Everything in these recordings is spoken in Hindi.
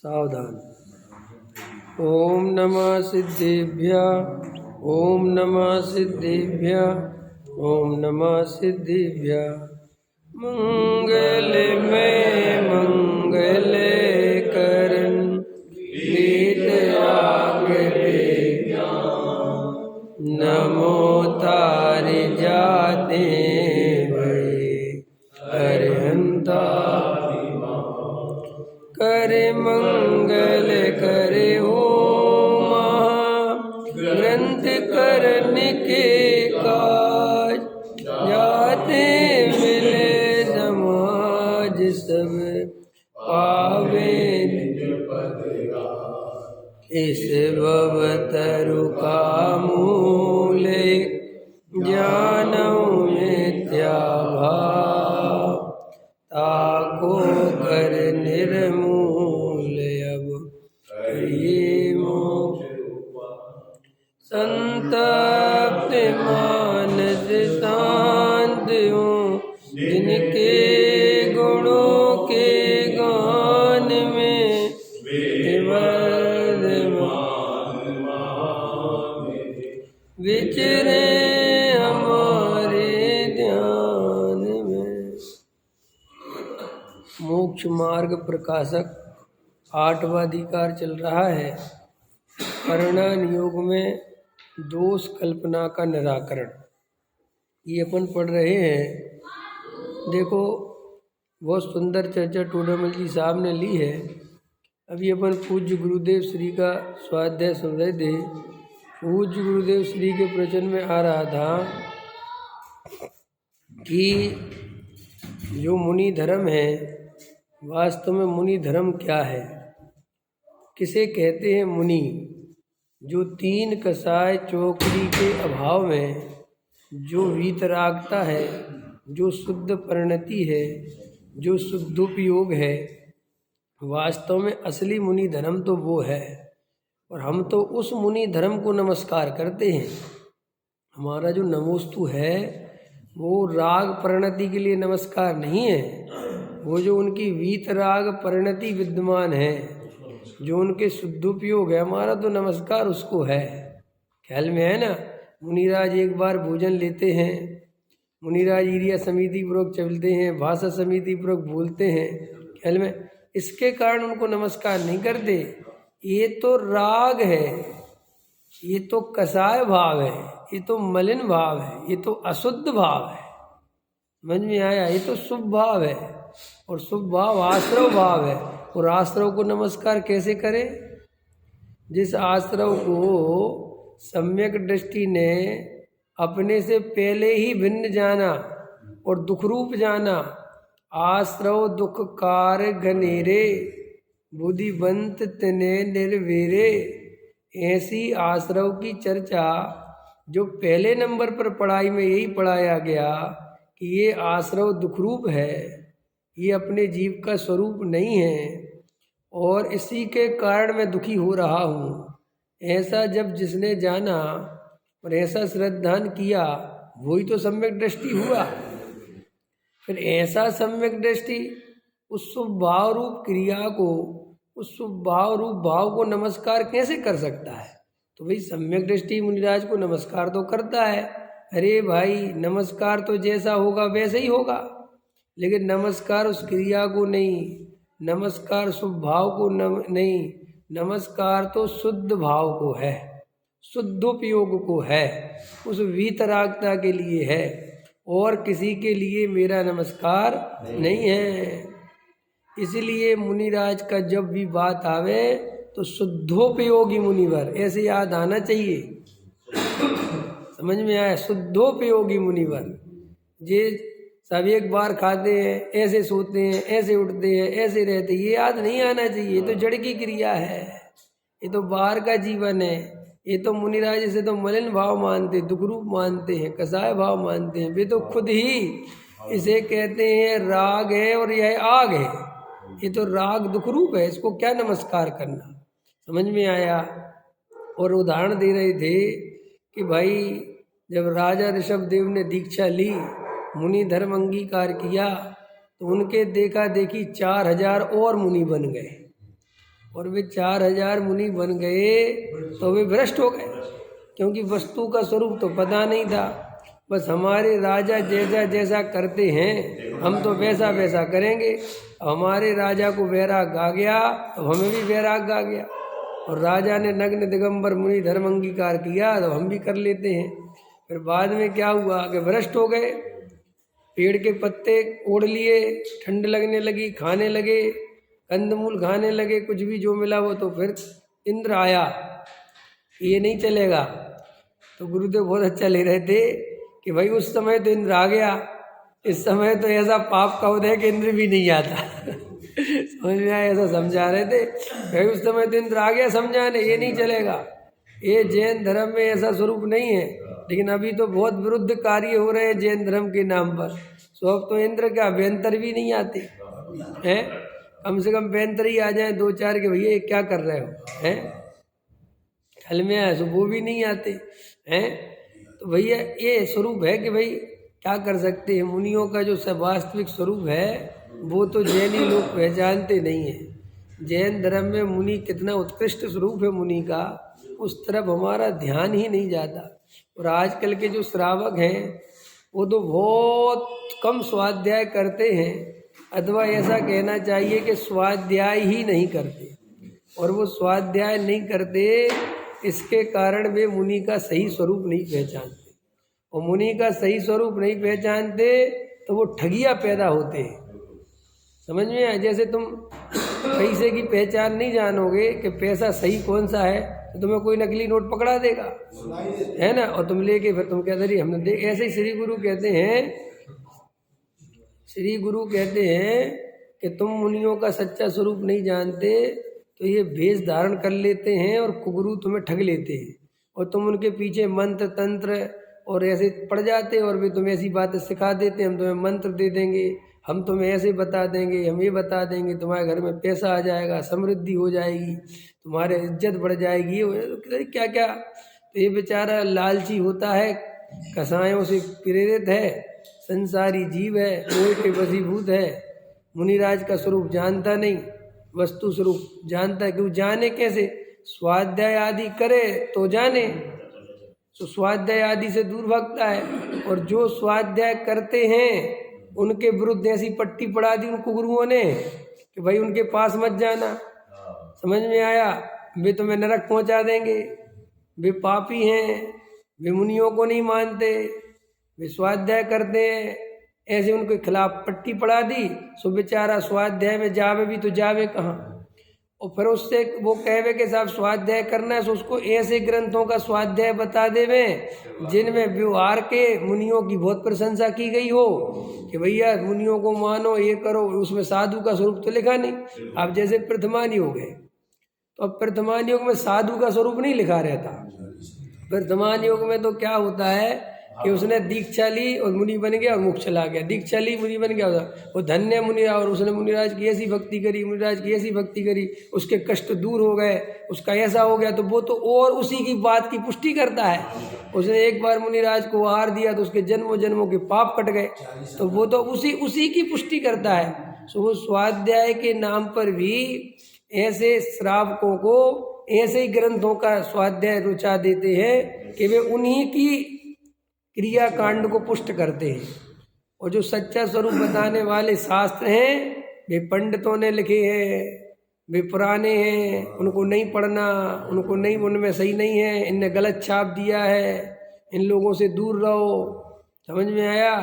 सावधान। ओम नमः सिद्धेभ्यः, ओम नमः सिद्धेभ्यः, ओम नमः सिद्धेभ्यः। मंगल में मंगल करन वेद आग नमो तारे जाते भये अरहंता करे मंगल करे ओम ग्रंथ करने के काज जाते मिले समाज सब पावे इस भवतरु का मूल ज्ञानौ मिथ्या भाव ताको कर निर्मूल अब ये मोक्ष संतप्त मानस शांत हूँ जिनके गुणों के गान में विचरे हमारे ध्यान में। मोक्ष मार्ग प्रकाशक 8वां अधिकार चल रहा है। परिणाम योग में दोष कल्पना का निराकरण, ये अपन पढ़ रहे हैं। देखो बहुत सुंदर चर्चा टोडामल जी साहब ने ली है। अभी अपन पूज्य गुरुदेव श्री का स्वाध्याय सुन रहे थे। पूज्य गुरुदेव श्री के प्रवचन में आ रहा था कि जो मुनि धर्म है, वास्तव में मुनि धर्म क्या है, किसे कहते हैं मुनि? जो 3 कसाय चौकड़ी के अभाव में जो वीतरागता है, जो शुद्ध परिणति है, जो शुद्धोपयोग है, वास्तव में असली मुनि धर्म तो वो है। और हम तो उस मुनि धर्म को नमस्कार करते हैं। हमारा जो नमोस्तु है वो राग परिणति के लिए नमस्कार नहीं है। वो जो उनकी वीतराग परिणति विद्यमान है, जो उनके शुद्धोपयोग है, हमारा तो नमस्कार उसको है। ख्याल में है ना? मुनिराज एक बार भोजन लेते हैं, मुनिराज ईरिया समिति पूर्वक चलते हैं, भाषा समिति पूर्वक बोलते हैं। ख्याल में? इसके कारण उनको नमस्कार नहीं करते। ये तो राग है, ये तो कसाय भाव है, ये तो मलिन भाव है, ये तो अशुद्ध भाव है। समझ में आया? ये तो शुभ भाव है, और शुभ भाव आश्रव भाव है। और आश्रव को नमस्कार कैसे करें? जिस आश्रव को सम्यक दृष्टि ने अपने से पहले ही भिन्न जाना और दुखरूप जाना, आश्रव दुख कार घनेरे बुद्धिवंत तने निर्वीरे, ऐसी आश्रव की चर्चा जो पहले नंबर पर पढ़ाई में यही पढ़ाया गया कि ये आश्रव दुखरूप है, ये अपने जीव का स्वरूप नहीं है और इसी के कारण मैं दुखी हो रहा हूँ। ऐसा जब जिसने जाना और ऐसा श्रद्धान किया, वही तो सम्यक दृष्टि हुआ। फिर ऐसा सम्यक दृष्टि उस शुभ भाव रूप क्रिया को, उस शुभ भाव रूप भाव को नमस्कार कैसे कर सकता है? तो भाई सम्यक दृष्टि मुनिराज को नमस्कार तो करता है। अरे भाई, नमस्कार तो जैसा होगा वैसे ही होगा, लेकिन नमस्कार उस क्रिया को नहीं, नमस्कार शुभ भाव को नहीं, नमस्कार तो शुद्ध भाव को है, शुद्धोपयोग को है, उस वीतरागता के लिए है, और किसी के लिए मेरा नमस्कार नहीं है। इसलिए मुनिराज का जब भी बात आवे तो शुद्धोपयोगी मुनिवर ऐसे याद आना चाहिए। समझ में आया? शुद्धोपयोगी मुनिवर। जे सब एक बार खाते हैं, ऐसे सोते हैं, ऐसे उठते हैं, ऐसे रहते, ये याद नहीं आना चाहिए। ये तो जड़ की क्रिया है, ये तो बाहर का जीवन है। ये तो मुनिराज इसे तो मलिन भाव मानते, दुखरूप मानते हैं, कसाय भाव मानते हैं। वे तो खुद ही इसे कहते हैं राग है और यह आग है। ये तो राग दुखरूप है, इसको क्या नमस्कार करना? समझ में आया? और उदाहरण दे रहे थे कि भाई जब राजा ऋषभदेव ने दीक्षा ली, मुनि धर्म अंगीकार किया, तो उनके देखा देखी 4000 और मुनि बन गए। और वे 4000 मुनि बन गए तो वे भ्रष्ट हो गए, क्योंकि वस्तु का स्वरूप तो पता नहीं था। बस हमारे राजा जैसा जैसा करते हैं हम तो वैसा वैसा करेंगे। हमारे राजा को वैराग आ गया तो हमें भी वैराग आ गया, और राजा ने नग्न दिगंबर मुनि धर्म अंगीकार किया तो हम भी कर लेते हैं। फिर बाद में क्या हुआ कि भ्रष्ट हो गए, पेड़ के पत्ते ओढ़ लिए, ठंड लगने लगी, खाने लगे, कंदमूल खाने लगे, कुछ भी जो मिला वो। तो फिर इंद्र आया, ये नहीं चलेगा। तो गुरुदेव बहुत अच्छा ले रहे थे कि भाई उस समय तो इंद्र आ गया, इस समय तो ऐसा पाप का उदय कि इंद्र भी नहीं आता समझ में आया, ऐसा समझा रहे थे। भाई उस समय तो इंद्र आ गया समझाने, ये नहीं चलेगा, ये जैन धर्म में ऐसा स्वरूप नहीं है। लेकिन अभी तो बहुत विरुद्ध कार्य हो रहे हैं जैन धर्म के नाम पर। सो अब तो इंद्र क्या व्यंतर भी नहीं आते हैं, कम से कम व्यंतर ही आ जाए 2-4 के भैया क्या कर रहे हो हैं, हल में आए सो वो भी नहीं आते हैं। तो भैया ये स्वरूप है कि भाई क्या कर सकते हैं। मुनियों का जो वास्तविक स्वरूप है वो तो जैनी लोग पहचानते नहीं है। जैन धर्म में मुनि कितना उत्कृष्ट स्वरूप है मुनि का, उस तरफ हमारा ध्यान ही नहीं जाता। और आजकल के जो श्रावक हैं वो तो बहुत कम स्वाध्याय करते हैं, अथवा ऐसा कहना चाहिए कि स्वाध्याय ही नहीं करते। और वो स्वाध्याय नहीं करते, इसके कारण वे मुनि का सही स्वरूप नहीं पहचानते। और मुनि का सही स्वरूप नहीं पहचानते तो वो ठगिया पैदा होते हैं। समझ में आए, जैसे तुम पैसे की पहचान नहीं जानोगे कि पैसा सही कौन सा है, तो तुम्हें कोई नकली नोट पकड़ा देगा, है ना, और तुम लेके फिर तुम कहते रही हमने देख। ऐसे ही श्री गुरु कहते हैं कि तुम मुनियों का सच्चा स्वरूप नहीं जानते तो ये भेष धारण कर लेते हैं और कुगुरु तुम्हें ठग लेते हैं, और तुम उनके पीछे मंत्र तंत्र और ऐसे पड़ जाते, और वे तुम्हें ऐसी बातें सिखा देते, हम तुम्हें मंत्र दे देंगे, हम तुम्हें ऐसे बता देंगे, हम ये बता देंगे, तुम्हारे घर में पैसा आ जाएगा, समृद्धि हो जाएगी, तुम्हारे इज्जत बढ़ जाएगी, क्या क्या। तो ये बेचारा लालची होता है, कसायों से प्रेरित है, संसारी जीव है, मोह के वशीभूत है, मुनिराज का स्वरूप जानता नहीं, वस्तु स्वरूप जानता है। क्यों जाने कैसे, स्वाध्याय आदि करे तो जाने। तो स्वाध्याय आदि से दूर भागता है, और जो स्वाध्याय करते हैं उनके विरुद्ध ऐसी पट्टी पड़ा दी उनको गुरुओं ने कि भाई उनके पास मत जाना। समझ में आया, वे तुम्हें नरक पहुंचा देंगे, वे पापी हैं, वे मुनियों को नहीं मानते, वे स्वाध्याय करते हैं, ऐसे उनके खिलाफ पट्टी पड़ा दी। सो बेचारा स्वाध्याय में जावे भी तो जावे कहाँ, और फिर उससे वो कहवे के साथ स्वाध्याय करना है, तो उसको ऐसे ग्रंथों का स्वाध्याय बता देवे जिनमें व्यवहार के मुनियों की बहुत प्रशंसा की गई हो कि भैया मुनियों को मानो, ये करो, उसमें साधु का स्वरूप तो लिखा नहीं। अब जैसे प्रथमान योग है, तो अब प्रथमान योग में साधु का स्वरूप नहीं लिखा रहता। प्रथमान योग में तो क्या होता है कि उसने दीक्षा ली और मुनि बन गया और मोक्ष चला गया, दीक्षा ली मुनि बन गया, वो धन्य मुनि, और उसने मुनिराज की ऐसी भक्ति करी, मुनिराज की ऐसी भक्ति करी, उसके कष्ट दूर हो गए, उसका ऐसा हो गया। तो वो तो और उसी की बात की पुष्टि करता है। उसने एक बार मुनिराज को आहार दिया तो उसके जन्मों जन्मों के पाप कट गए, तो वो तो उसी की पुष्टि करता है। सो वो स्वाध्याय के नाम पर भी ऐसे श्रावकों को ऐसे ही ग्रंथों का स्वाध्याय रुचा देते हैं कि वे उन्हीं की क्रिया कांड को पुष्ट करते हैं। और जो सच्चा स्वरूप बताने वाले शास्त्र हैं वे पंडितों ने लिखे हैं, वे पुराने हैं, उनको नहीं पढ़ना, उनको नहीं, उनमें सही नहीं है, इनने गलत छाप दिया है, इन लोगों से दूर रहो। समझ में आया,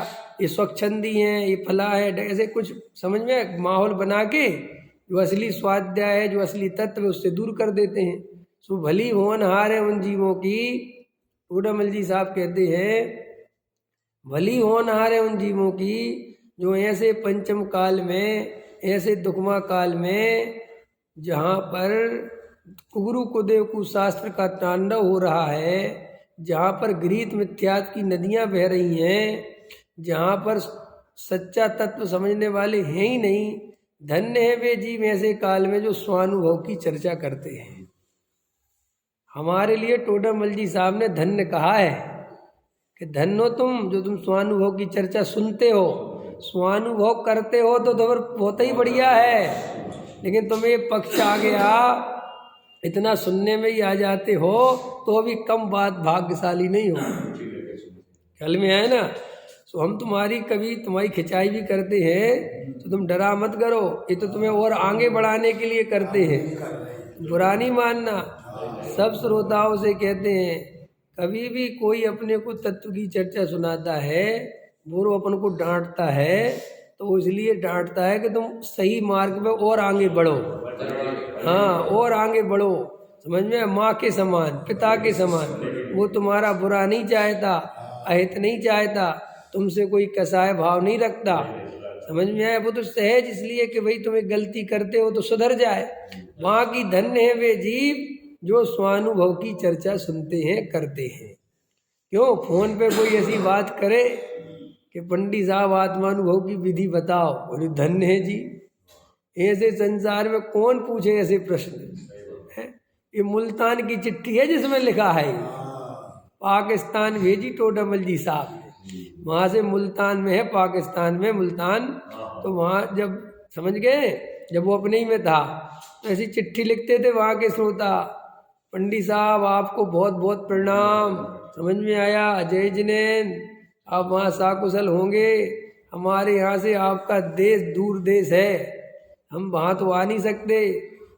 ये स्वच्छंदी हैं, ये फला है, ऐसे कुछ समझ में माहौल बना के जो असली स्वाध्याय है, जो असली तत्व है, उससे दूर कर देते हैं। सो भली होनहार है उन जीवों की, टोडामल जी साहब कहते हैं, भली होनहार है उन जीवों की जो ऐसे पंचम काल में, ऐसे दुखमा काल में, जहाँ पर कुगुरु कुदेव कुशास्त्र का तांडव हो रहा है, जहाँ पर गृहीत मिथ्यात की नदियाँ बह रही हैं, जहाँ पर सच्चा तत्व समझने वाले हैं ही नहीं। धन्य है वे जीव ऐसे काल में जो स्वानुभव की चर्चा करते हैं। हमारे लिए टोडामल जी साहब ने धन्य कहा है कि धन्य हो तुम जो तुम स्वानुभव की चर्चा सुनते हो, स्वानुभव करते हो तो बहुत ही बढ़िया है। लेकिन तुम्हें ये पक्ष आ गया, इतना सुनने में ही आ जाते हो तो अभी कम बात भाग्यशाली नहीं हो। ख्याल में आए ना? तो हम तुम्हारी कभी तुम्हारी खिंचाई भी करते हैं तो तुम डरा मत करो, ये तो तुम्हें और आगे बढ़ाने के लिए करते हैं, बुरा नहीं मानना। सब श्रोताओं से कहते हैं, कभी भी कोई अपने को तत्व की चर्चा सुनाता है, वो अपन को डांटता है तो वो इसलिए डांटता है कि तुम सही मार्ग में और आगे बढ़ो। हाँ, और आगे बढ़ो, समझ में? माँ के समान, पिता के समान, वो तुम्हारा बुरा नहीं चाहता, अहित नहीं चाहता, तुमसे कोई कसाय भाव नहीं रखता, समझ में आया? वो तो सहज इसलिए कि भाई तुम्हें गलती करते हो तो सुधर जाए। वहाँ की धन्य है वे जीव जो स्वानुभव की चर्चा सुनते हैं, करते हैं। क्यों फोन पे कोई ऐसी बात करे कि पंडित साहब आत्मानुभव की विधि बताओ, बोले धन्य है जी। ऐसे संसार में कौन पूछे ऐसे प्रश्न है? ये मुल्तान की चिट्ठी है जिसमें लिखा है, पाकिस्तान भेजी टोडामल जी साहब ने, वहाँ से मुल्तान में है, पाकिस्तान में मुल्तान। तो वहाँ जब समझ गए, जब वो अपने ही में था तो ऐसी चिट्ठी लिखते थे वहाँ के श्रोता, पंडित साहब आपको बहुत बहुत प्रणाम, समझ में आया? जय जिनेन, आप वहाँ साकुशल होंगे, हमारे यहाँ से आपका देश दूर देश है, हम वहाँ तो आ नहीं सकते,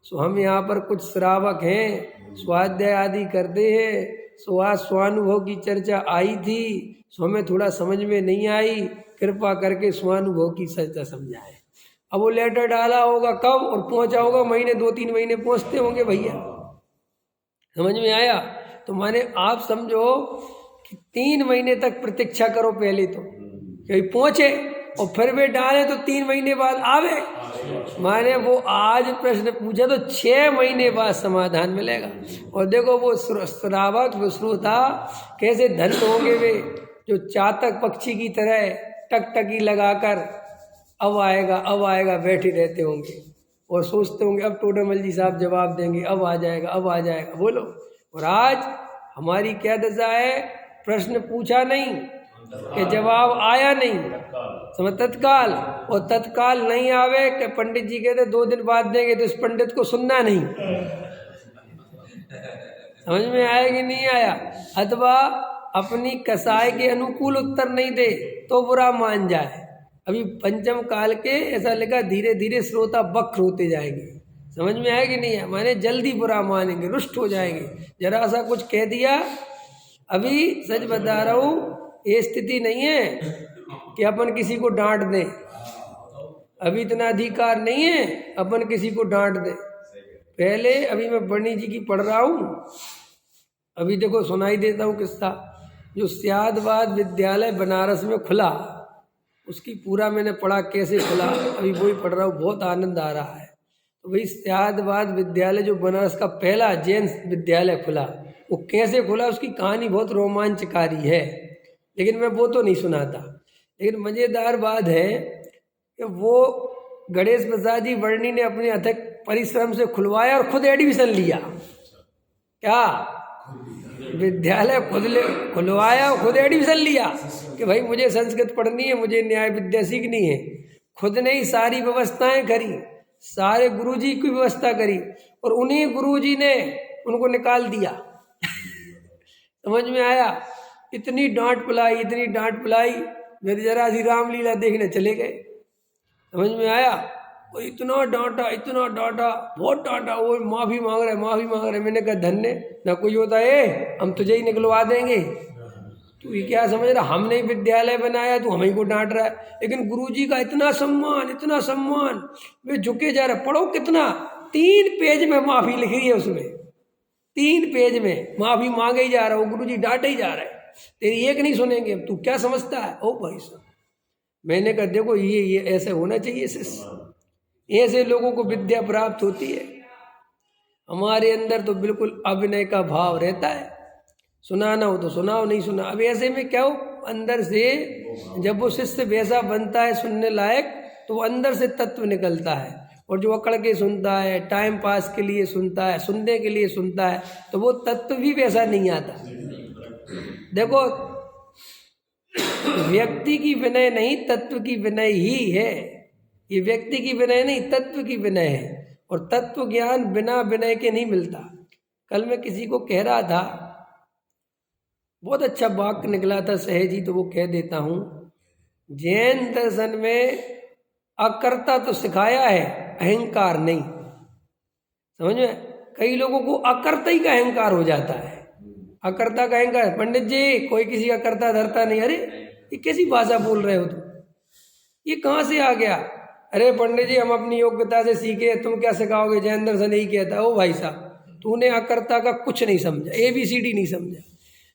सो हम यहाँ पर कुछ श्रावक हैं, स्वाध्याय आदि करते हैं, सो आज स्वानुभव की चर्चा आई थी, सो हमें थोड़ा समझ में नहीं आई, कृपा करके स्वानुभव की चर्चा समझाएं। अब वो लेटर डाला होगा कब और पहुँचा होगा महीने, 2-3 महीने पहुँचते होंगे भैया, समझ में आया? तो माने आप समझो कि 3 महीने तक प्रतीक्षा करो पहले तो कहीं पहुँचे, और फिर वे डाले तो 3 महीने बाद आवे। माने वो आज प्रश्न पूछा तो 6 महीने बाद समाधान मिलेगा। और देखो वो श्रावक, वो श्रोता कैसे धन्य होंगे वे, जो चातक पक्षी की तरह टकटकी लगाकर अब आएगा बैठे रहते होंगे और सोचते होंगे अब टोडामल जी साहब जवाब देंगे, अब आ जाएगा, बोलो। और आज हमारी क्या दशा है, प्रश्न पूछा नहीं कि जवाब आया नहीं, समझ, तत्काल, और तत्काल नहीं आवे कि पंडित जी कहते 2 दिन बाद देंगे, तो इस पंडित को सुनना नहीं। समझ में आया कि नहीं आया? अथवा अपनी कसाय के अनुकूल उत्तर नहीं दे तो बुरा मान जाए। अभी पंचम काल के ऐसा लिखा, धीरे धीरे श्रोता वक्र होते जाएंगे, समझ में आया कि नहीं है? माने जल्दी बुरा मानेंगे, रुष्ट हो जाएंगे, जरा सा कुछ कह दिया। अभी सच बता रहा हूँ, ये स्थिति नहीं है कि अपन किसी को डांट दें, अभी इतना अधिकार नहीं है अपन किसी को डांट दें। पहले अभी मैं बर्णी जी की पढ़ रहा हूँ, अभी देखो सुनाई देता हूँ किस्सा, जो स्यादवाद विद्यालय बनारस में खुला, उसकी पूरा मैंने पढ़ा कैसे खुला, अभी वही पढ़ रहा हूँ, बहुत आनंद आ रहा है। तो वही स्यादवाद विद्यालय जो बनारस का पहला जैन विद्यालय खुला, वो कैसे खुला उसकी कहानी बहुत रोमांचकारी है, लेकिन मैं वो तो नहीं सुनाता। लेकिन मज़ेदार बात है कि वो गणेश प्रसाद जी वर्णी ने अपने अथक परिश्रम से खुलवाया और खुद एडमिशन लिया। क्या विद्यालय खुलवाया और खुद एडमिशन लिया कि भाई मुझे संस्कृत पढ़नी है, मुझे न्याय विद्या सीखनी है। खुद ने ही सारी व्यवस्थाएं करी, सारे गुरुजी की व्यवस्था करी, और उन्हीं गुरुजी ने उनको निकाल दिया। समझ में आया? इतनी डांट पिलाई, मेरी जरा सी रामलीला देखने चले गए, समझ में आया? और इतना डांटा, बहुत डांटा, वो माफ़ी मांग रहे। मैंने कहा धन्य ना कोई होता है, हम तुझे ही निकलवा देंगे, तू ये क्या समझ रहा, हमने विद्यालय बनाया, तू हमें को डांट रहा है। लेकिन गुरुजी का इतना सम्मान, वे झुके जा रहे। पढ़ो कितना, 3 पेज में माफ़ी लिख रही है, उसमें 3 पेज में माफ़ी मांगे ही जा रहा है, गुरुजी डांटे ही जा रहे हैं, तेरी एक नहीं सुनेंगे, तू क्या समझता है? ओ भाई साहब, मैंने कहा देखो ये ऐसे होना चाहिए, ऐसे लोगों को विद्या प्राप्त होती है। हमारे अंदर तो बिल्कुल अभिनय का भाव रहता है, सुनाना हो तो सुनाओ, नहीं सुना। अब ऐसे में क्या हो, अंदर से जब वो शिष्य वैसा बनता है सुनने लायक, तो वो अंदर से तत्व निकलता है। और जो अकड़ के सुनता है, टाइम पास के लिए सुनता है, सुनने के लिए सुनता है, तो वो तत्व भी वैसा नहीं आता। देखो, व्यक्ति की विनय नहीं, तत्व की विनय ही है। ये व्यक्ति की विनय नहीं, तत्व की विनय है। और तत्व ज्ञान बिना विनय के नहीं मिलता। कल मैं किसी को कह रहा था, बहुत अच्छा वाक्य निकला था सहज ही, तो वो कह देता हूँ। जैन दर्शन में अकर्ता तो सिखाया है, अहंकार नहीं। समझ में? कई लोगों को अकर्ता ही का अहंकार हो जाता है। अकर्ता का अहंकार, पंडित जी कोई किसी का कर्ता धरता नहीं। अरे ये कैसी भाषा बोल रहे हो तुम, ये कहाँ से आ गया? अरे पंडित जी हम अपनी योग्यता से सीखे, तुम क्या सिखाओगे? जैन दर्शन यही कहता है। ओ भाई साहब, तूने अकर्ता का कुछ नहीं समझा, ABCD नहीं समझा।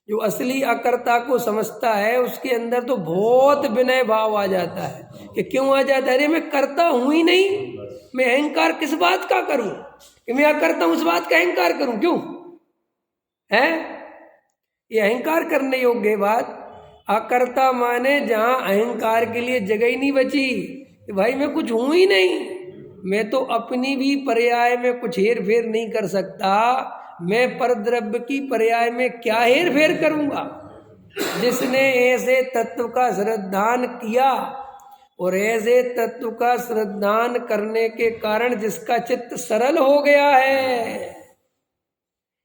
जो असली अकर्ता को समझता है उसके अंदर तो बहुत विनय भाव आ जाता है। कि क्यों आ जाता है? अरे मैं करता हूं ही नहीं, मैं अहंकार किस बात का करूं कि मैं अकर्ता हूं, उस बात का अहंकार करूं क्यों? है ये अहंकार करने योग्य बात। अकर्ता माने जहां अहंकार के लिए जगह ही नहीं बची कि भाई मैं कुछ हूं ही नहीं, मैं तो अपनी भी पर्याय में कुछ हेर फेर नहीं कर सकता, मैं परद्रव्य की पर्याय में क्या हेर फेर करूंगा? जिसने ऐसे तत्व का श्रद्धान किया और ऐसे तत्व का श्रद्धान करने के कारण जिसका चित्त सरल हो गया है,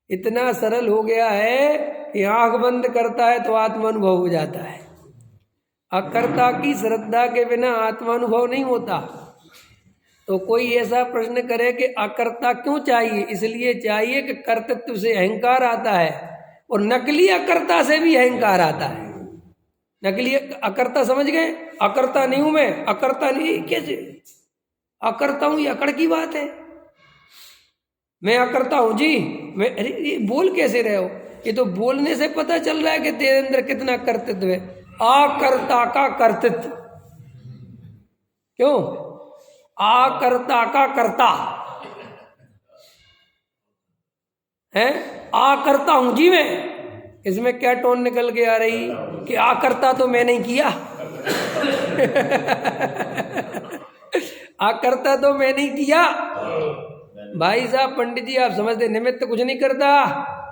इतना सरल हो गया है कि आंख बंद करता है तो आत्मानुभव हो जाता है। अकर्ता की श्रद्धा के बिना आत्मानुभव नहीं होता। तो कोई ऐसा प्रश्न करे कि अकर्ता क्यों चाहिए? इसलिए चाहिए कि कर्तृत्व से अहंकार आता है और नकली अकर्ता से भी अहंकार आता है। नकली अकर्ता समझ गए? अकर्ता नहीं हूं मैं, अकर्ता नहीं, कैसे अकर्ता हूं? ये अकड़ की बात है। मैं अकर्ता हूं जी, मैं, अरे ये बोल कैसे रहे हो? ये तो बोलने से पता चल रहा है कि तेरे अंदर कितना कर्तृत्व है। अकर्ता का कर्तृत्व क्यों? आकर्ता का कर्ता है। आकर्ता हूं जी मैं, इसमें क्या टोन निकल के आ रही कि आकर्ता तो मैं नहीं किया। आकर्ता तो मैं नहीं किया। भाई साहब पंडित जी आप समझते निमित्त कुछ नहीं करता,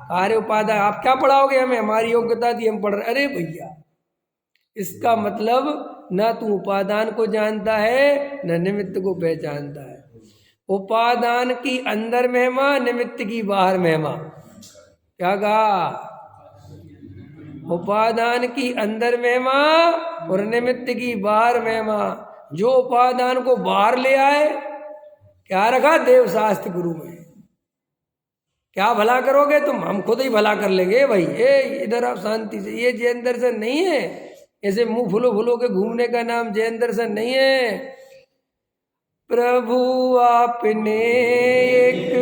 कार्य उपादान। आप क्या पढ़ाओगे हमें? हमारी योग्यता थी हम पढ़ रहे। अरे भैया इसका मतलब ना तू उपादान को जानता है न निमित्त को पहचानता है। उपादान की अंदर महिमा, निमित्त की बाहर महिमा। क्या कहा? उपादान की अंदर महिमा और निमित्त की बाहर महिमा। जो उपादान को बाहर ले आए, क्या रखा? देव शास्त्र गुरु में। क्या भला करोगे तुम? हम खुद ही भला कर लेंगे भाई। इधर आप शांति से, ये जैन दर्शन नहीं है। ऐसे मुंह फुलो फुलो के घूमने का नाम जैन दर्शन नहीं है। प्रभु आपने एक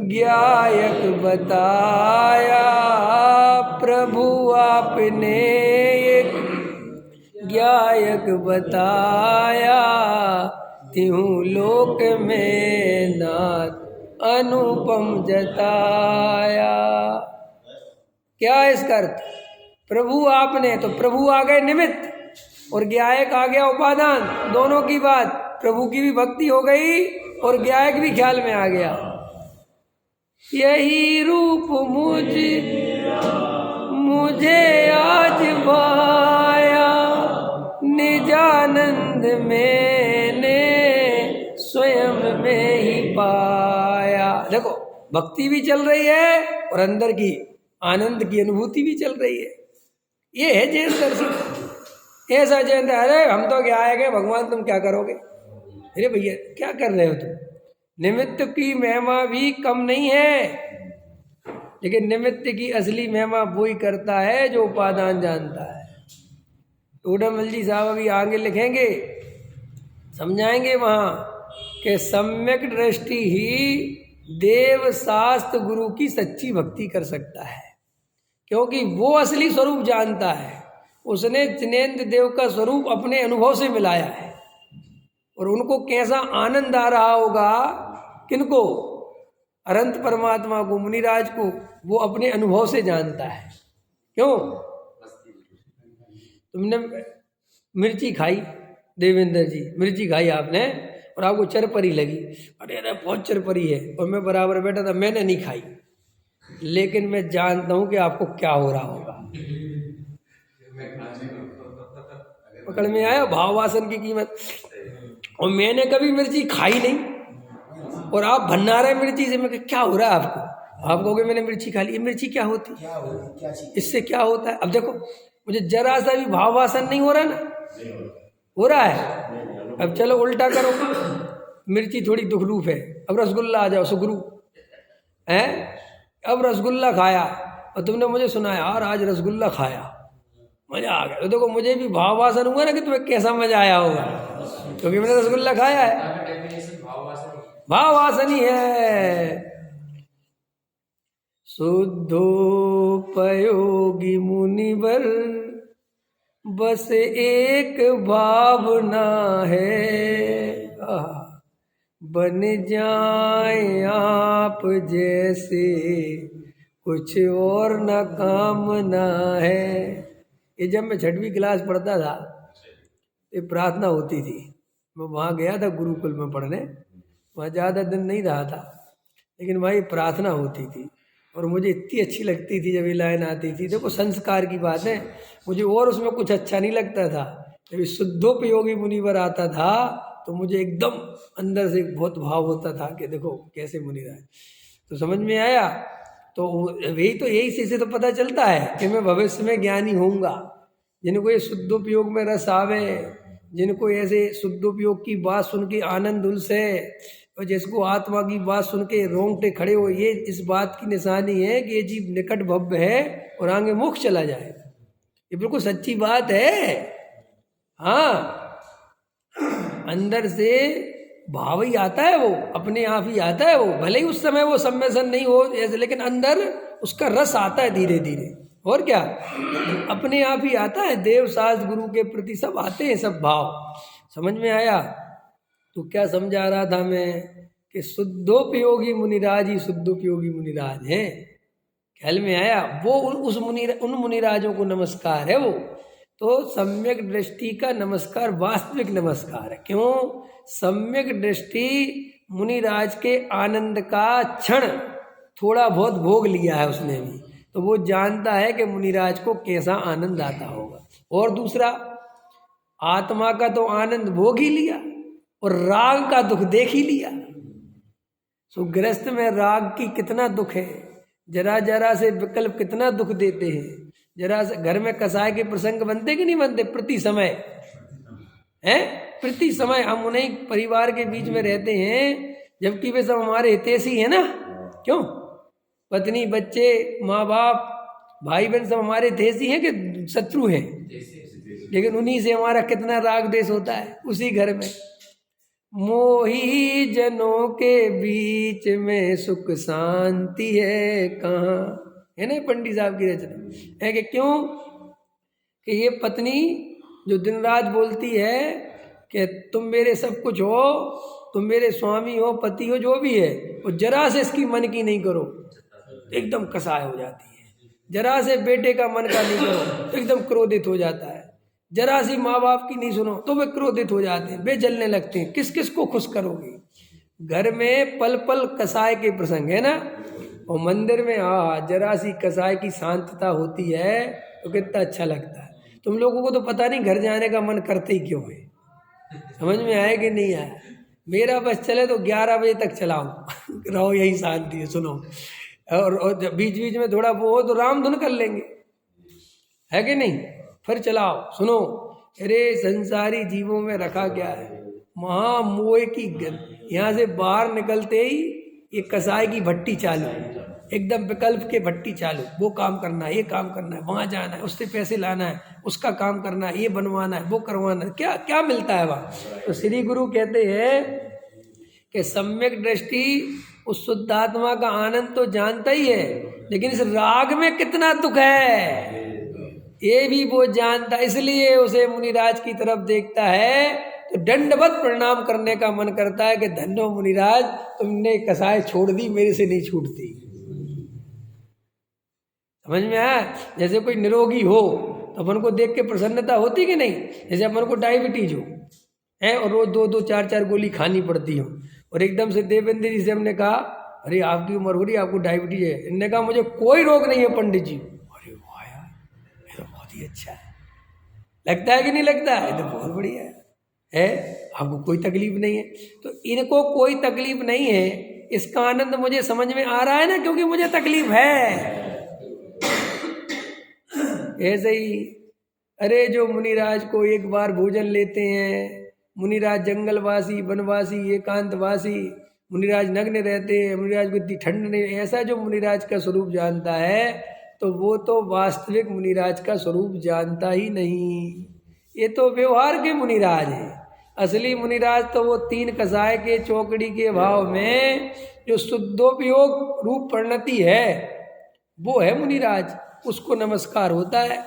ज्ञायक बताया, प्रभु आपने एक ज्ञायक बताया, त्यों लोक में नाथ अनुपम जताया। क्या है इसका अर्थ? प्रभु आपने, तो प्रभु आ गए निमित्त और ज्ञायक आ गया उपादान। दोनों की बात, प्रभु की भी भक्ति हो गई और ज्ञायक भी ख्याल में आ गया। यही रूप मुझे आज पाया, निजानंद मैंने स्वयं में ही पाया। देखो भक्ति भी चल रही है और अंदर की आनंद की अनुभूति भी चल रही है। ये है जैन दर्शन। ऐसा जैन, अरे हम तो क्या आएंगे भगवान, तुम क्या करोगे? अरे भैया क्या कर रहे हो तुम? निमित्त की महिमा भी कम नहीं है, लेकिन निमित्त की असली महिमा वो ही करता है जो उपादान जानता है। टूडमल जी साहब अभी आगे लिखेंगे, समझाएंगे वहाँ कि सम्यक दृष्टि ही देव शास्त्र गुरु की सच्ची भक्ति कर सकता है, क्योंकि वो असली स्वरूप जानता है। उसने जिनेन्द्र देव का स्वरूप अपने अनुभव से मिलाया है और उनको कैसा आनंद आ रहा होगा, किनको? अनंत परमात्मा को, मुनिराज को, वो अपने अनुभव से जानता है। क्यों? तुमने मिर्ची खाई, देवेंद्र जी मिर्ची खाई आपने और आपको चरपरी लगी, अरे अरे बहुत चरपरी है, और मैं बराबर बैठा था, मैंने नहीं खाई, लेकिन मैं जानता हूं कि आपको क्या हो रहा होगा। पकड़ में आया भाव वासन की कीमत। और मैंने कभी मिर्ची खाई नहीं, और आप भन्नारे मिर्ची से, मैं क्या हो रहा है आपको? आप कहोगे मैंने मिर्ची खा ली, ये मिर्ची क्या होती, इससे क्या होता है? अब देखो मुझे जरा सा भी भाव वासन नहीं हो रहा ना, हो रहा है। अब चलो उल्टा करो, मिर्ची थोड़ी दुखरूप है, अब रसगुल्ला आ जाओ सुगरू है। अब रसगुल्ला खाया और तुमने मुझे सुनाया यार आज रसगुल्ला खाया, मजा आ गया, तो देखो मुझे भी भाव वासन हुआ ना कि तुम्हें कैसा मजा आया होगा, क्योंकि मैंने रसगुल्ला खाया है, भाव वासन ही है। शुद्धोपयोगी मुनिवर बस एक भावना है, बन जाए आप जैसे कुछ और न कामना है। ये जब मैं 6वीं क्लास पढ़ता था, ये प्रार्थना होती थी, मैं वहाँ गया था गुरुकुल में पढ़ने, वहाँ ज़्यादा दिन नहीं रहा था, लेकिन वहाँ प्रार्थना होती थी और मुझे इतनी अच्छी लगती थी जब ये लाइन आती थी। देखो संस्कार की बात है, मुझे और उसमें कुछ अच्छा नहीं लगता था। जब शुद्धोपयोगी मुनिवर आता था तो मुझे एकदम अंदर से बहुत भाव होता था कि देखो कैसे मुनिराज, तो समझ में आया। तो वही तो, यही से तो पता चलता है कि मैं भविष्य में ज्ञानी होऊंगा। जिनको ये शुद्धोपयोग में रस आवे, जिनको ऐसे शुद्धोपयोग की बात सुन के आनंद उल्से, और जिसको आत्मा की बात सुन के रोंगटे खड़े हो, ये इस बात की निशानी है कि ये जीव निकट भव्य है और आगे मोक्ष चला जाएगा। ये बिल्कुल सच्ची बात है। हाँ, अंदर से भाव ही आता है, वो अपने आप ही आता है। वो भले ही उस समय वो सम्मेलन नहीं हो ऐसे, लेकिन अंदर उसका रस आता है धीरे धीरे। और क्या, अपने आप ही आता है। देव शास्त्र गुरु के प्रति सब आते हैं, सब भाव। समझ में आया? तो क्या समझा रहा था मैं कि शुद्धोपयोगी मुनिराज ही शुद्धोपयोगी मुनिराज हैं। ख्याल में आया? वो उन मुनिराजों को नमस्कार है। वो तो सम्यक दृष्टि का नमस्कार वास्तविक नमस्कार है। क्यों? सम्यक दृष्टि मुनिराज के आनंद का क्षण थोड़ा बहुत भोग लिया है उसने भी, तो वो जानता है कि मुनिराज को कैसा आनंद आता होगा। और दूसरा, आत्मा का तो आनंद भोग ही लिया और राग का दुख देख ही लिया। सो गृहस्थ में राग की कितना दुख है, जरा जरा से विकल्प कितना दुख देते हैं। जरा से घर में कसाय के प्रसंग बनते कि नहीं बनते? प्रति समय है, प्रति समय हम उन्हीं परिवार के बीच में रहते हैं, जबकि वे सब हमारे हितैषी है ना। क्यों? पत्नी, बच्चे, माँ बाप, भाई बहन सब हमारे हितैषी हैं कि शत्रु हैं? लेकिन उन्हीं से हमारा कितना राग देश होता है उसी घर में। मोही जनों के बीच में सुख शांति है कहाँ, है ना पंडित साहब की रचना है। कि क्यों? कि ये पत्नी जो दिन रात बोलती है कि तुम मेरे सब कुछ हो, तुम मेरे स्वामी हो, पति हो, जो भी है, वो जरा से इसकी मन की नहीं करो एकदम कसाय हो जाती है। जरा से बेटे का मन का नहीं करो तो एकदम क्रोधित हो जाता है। जरा सी माँ बाप की नहीं सुनो तो वे क्रोधित हो जाते हैं, वे जलने लगते हैं। किस किस को खुश करोगे? घर में पल पल कसाय के प्रसंग है ना, और मंदिर में जरा सी कसाय की शांतता होती है तो कितना अच्छा लगता है। तुम लोगों को तो पता नहीं घर जाने का मन करते ही क्यों है। समझ में आए कि नहीं आया? मेरा बस चले तो 11 बजे तक चलाओ रहो, यही शांति है, सुनो। और बीच बीच में थोड़ा वो हो तो राम धुन कर लेंगे, है कि नहीं? फिर चलाओ, सुनो। अरे संसारी जीवों में रखा क्या है, महामोह की यहाँ से बाहर निकलते ही ये कसाई की भट्टी चालू, एकदम विकल्प के भट्टी चालू। वो काम करना है, ये काम करना है, वहाँ जाना है, उससे पैसे लाना है, उसका काम करना है, ये बनवाना है, वो करवाना है। क्या क्या मिलता है वहाँ? तो श्री गुरु कहते हैं कि सम्यक दृष्टि उस शुद्धात्मा का आनंद तो जानता ही है, लेकिन इस राग में कितना दुख है ये भी वो जानता, इसलिए उसे मुनिराज की तरफ देखता है तो दंडवत प्रणाम करने का मन करता है कि धन्यो मुनिराज, तुमने कसाय छोड़ दी, मेरे से नहीं छूटती। समझ में आया? जैसे कोई निरोगी हो तो अपन को देख के प्रसन्नता होती कि नहीं? जैसे अपन को डायबिटीज हो है और रोज 2-2, 4-4 गोली खानी पड़ती हो, और एकदम से देवेंद्र जी से हमने कहा अरे आपकी उम्र हो रही है, आपको डायबिटीज है। इन्होंने कहा मुझे कोई रोग नहीं है पंडित जी। अरे वाह यार, ये तो बहुत ही अच्छा है। लगता है कि नहीं लगता है? ये तो बहुत बढ़िया है। आपको कोई तकलीफ नहीं है। तो इनको कोई तकलीफ नहीं है, इसका आनंद मुझे समझ में आ रहा है ना, क्योंकि मुझे तकलीफ है। ऐसे ही अरे जो मुनिराज को एक बार भोजन लेते हैं, मुनिराज जंगलवासी, वनवासी, एकांतवासी, मुनिराज नग्न रहते हैं, मुनिराज को इतनी ठंड नहीं, ऐसा जो मुनिराज का स्वरूप जानता है तो वो तो वास्तविक मुनिराज का स्वरूप जानता ही नहीं। ये तो व्यवहार के मुनिराज है। असली मुनिराज तो वो 3 कसाय के चौकड़ी के भाव में जो शुद्धोपयोग रूप परिणति है, वो है मुनिराज, उसको नमस्कार होता है।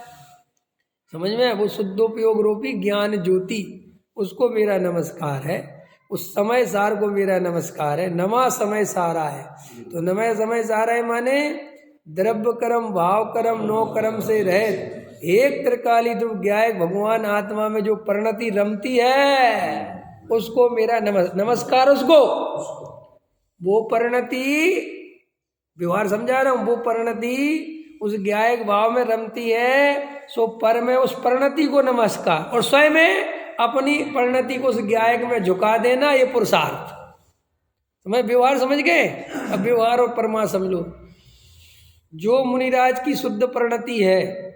समझ में? वो शुद्धोपयोग रूपी ज्ञान ज्योति, उसको मेरा नमस्कार है। उस समय सार को मेरा नमस्कार है। नमा समय सारा है, तो नमय समय सारा है माने द्रव्य कर्म भाव कर्म नो कर्म से रहित एक त्रिकाली जो ज्ञायक भगवान आत्मा में जो परिणति रमती है, उसको मेरा नमस्कार। उसको वो परिणति, व्यवहार समझा रहा हूं, वो परिणति उस ज्ञायक भाव में रमती है, सो पर में उस परिणति को नमस्कार, और स्वयं में अपनी परिणति को उस ज्ञायक में झुका देना, ये पुरुषार्थ। तुम्हें व्यवहार समझ गए? अब व्यवहार और परमा समझ लो। जो मुनिराज की शुद्ध परिणति है,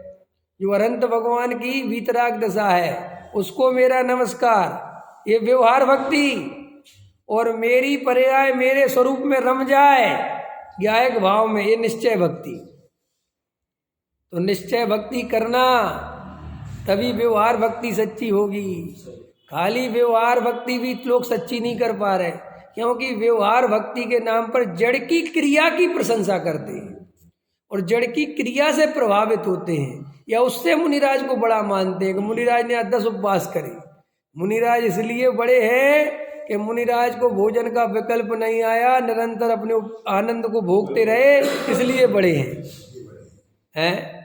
जो अनंत भगवान की वीतराग दशा है, उसको मेरा नमस्कार। ये व्यवहार भक्ति, और मेरी पर्याय मेरे स्वरूप में रम जाए ज्ञायक भाव में, ये निश्चय भक्ति। तो निश्चय भक्ति करना, तभी व्यवहार भक्ति सच्ची होगी। खाली व्यवहार भक्ति भी लोग सच्ची नहीं कर पा रहे, क्योंकि व्यवहार भक्ति के नाम पर जड़ की क्रिया की प्रशंसा करते हैं और जड़ की क्रिया से प्रभावित होते हैं, या उससे मुनिराज को बड़ा मानते हैं कि मुनिराज ने 10 उपवास करे। मुनिराज इसलिए बड़े हैं कि मुनिराज को भोजन का विकल्प नहीं आया, निरंतर अपने आनंद को भोगते रहे, इसलिए बड़े हैं।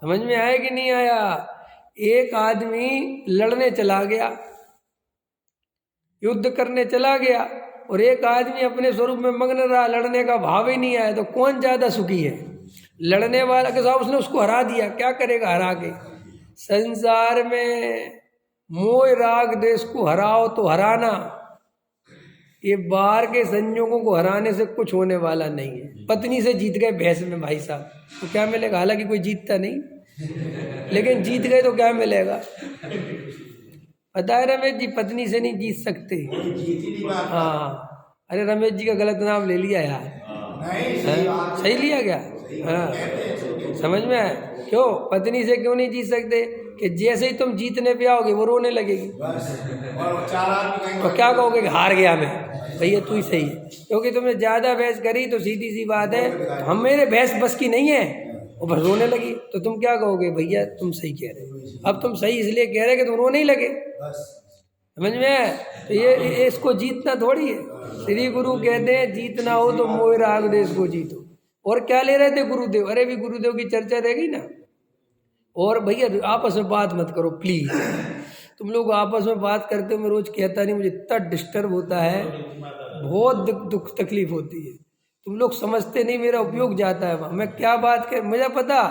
समझ में आया कि नहीं आया? एक आदमी लड़ने चला गया, युद्ध करने चला गया, और एक आदमी अपने स्वरूप में मग्न रहा, लड़ने का भाव ही नहीं आया, तो कौन ज्यादा सुखी है? लड़ने वाला के साथ उसने उसको हरा दिया, क्या करेगा हरा के? संसार में मोह राग देश को हराओ तो हराना, ये बाहर के संयोगों को हराने से कुछ होने वाला नहीं है। पत्नी से जीत गए भैंस में भाई साहब, तो क्या मिलेगा? हालांकि कोई जीतता नहीं, लेकिन जीत गए तो क्या मिलेगा? पता है रमेश जी, पत्नी से नहीं जीत सकते। हाँ, अरे रमेश जी का गलत नाम ले लिया यार। सही लिया क्या? हाँ, समझ में आया? क्यों पत्नी से क्यों नहीं जीत सकते? कि जैसे ही तुम जीतने पे आओगे वो रोने लगेगी, तो क्या कहोगे? हार गया मैं। भैया तू ही सही है, क्योंकि तुमने ज्यादा बहस करी, तो सीधी सी बात है हम मेरे बहस बस की नहीं है, वो बस रोने लगी, तो तुम क्या कहोगे? भैया तुम सही कह रहे हो। अब तुम सही इसलिए कह रहे कि तुम रोने ही लगे। समझ में? तो ये इसको जीतना थोड़ी है। श्री गुरु कहते हैं जीतना हो तो मोह राग देश को जीतो। और क्या ले रहे थे गुरुदेव? अरे भी गुरुदेव की चर्चा रह गई ना। और भैया आपस में बात मत करो प्लीज, तुम लोग आपस में बात करते हो, मैं रोज कहता नहीं, मुझे इतना डिस्टर्ब होता है, बहुत दुख तकलीफ होती है। तुम लोग समझते नहीं, मेरा उपयोग जाता है वहाँ। मैं क्या बात कर, मुझे पता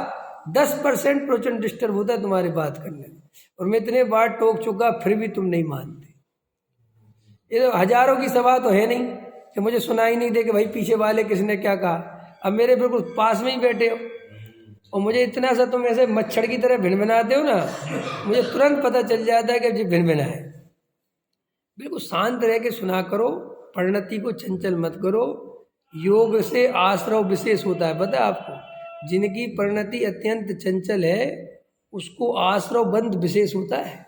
10% डिस्टर्ब होता है तुम्हारी बात करने में, और मैं इतने बार टोक चुका, फिर भी तुम नहीं मानते। ये तो हजारों की सभा तो है नहीं कि मुझे सुनाई नहीं दे कि भाई पीछे वाले किसने क्या कहा। अब मेरे बिल्कुल पास में ही बैठे हो, और मुझे इतना सा तुम ऐसे मच्छर की तरह भिनभिनाते हो ना, मुझे तुरंत पता चल जाता है कि जी भिनभिना है। बिल्कुल शांत रह के सुना करो, परिणति को चंचल मत करो। योग से आश्रव विशेष होता है, पता है आपको? जिनकी परिणति अत्यंत चंचल है उसको आश्रव बंध विशेष होता है।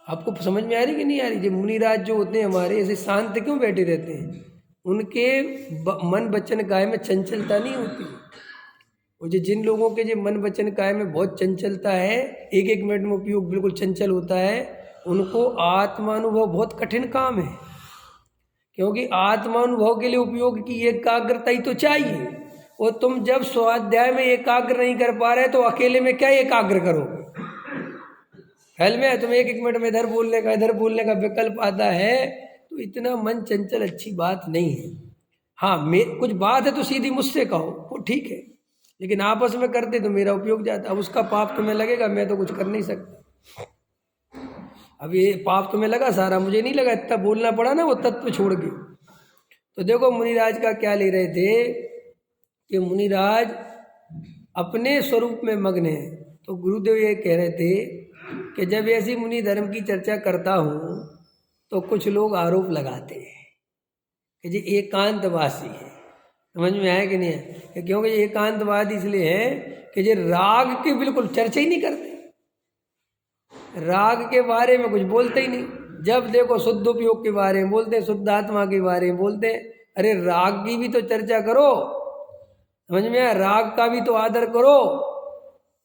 आपको समझ में आ रही कि नहीं आ रही? जो मुनिराज जो होते हैं हमारे, ऐसे शांत क्यों बैठे रहते हैं? उनके मन वचन काया में चंचलता नहीं होती। और जो जिन लोगों के जो मन वचन काया में बहुत चंचलता है, एक एक मिनट में उपयोग बिल्कुल चंचल होता है, उनको आत्मानुभव बहुत कठिन काम है। क्योंकि आत्मानुभव के लिए उपयोग की एकाग्रता ही तो चाहिए, और तुम जब स्वाध्याय में एकाग्र नहीं कर पा रहे तो अकेले में क्या एकाग्र करोगे? ख्याल में तुम एक एक मिनट में इधर बोलने का विकल्प आता है, तो इतना मन चंचल अच्छी बात नहीं है। हाँ, कुछ बात है तो सीधी मुझसे कहो, वो ठीक है, लेकिन आपस में करते तो मेरा उपयोग जाता। अब उसका पाप तुम्हें लगेगा, मैं तो कुछ कर नहीं सकता। अब ये पाप तुम्हें लगा सारा, मुझे नहीं लगा, इतना बोलना पड़ा ना वो तत्व छोड़ के। तो देखो मुनिराज का क्या ले रहे थे कि मुनिराज अपने स्वरूप में मग्न है। तो गुरुदेव ये कह रहे थे कि जब ऐसी मुनि धर्म की चर्चा करता हूँ तो कुछ लोग आरोप लगाते हैं कि जी एकांतवासी है। समझ में आया कि नहीं है? कि क्योंकि ये एकांतवादी इसलिए है कि ये राग की बिल्कुल चर्चा ही नहीं करते, राग के बारे में कुछ बोलते ही नहीं। जब देखो शुद्ध उपयोग के बारे में बोलते हैं, शुद्ध आत्मा के बारे में बोलते हैं। अरे राग की भी तो चर्चा करो, समझ में आया? राग का भी तो आदर करो,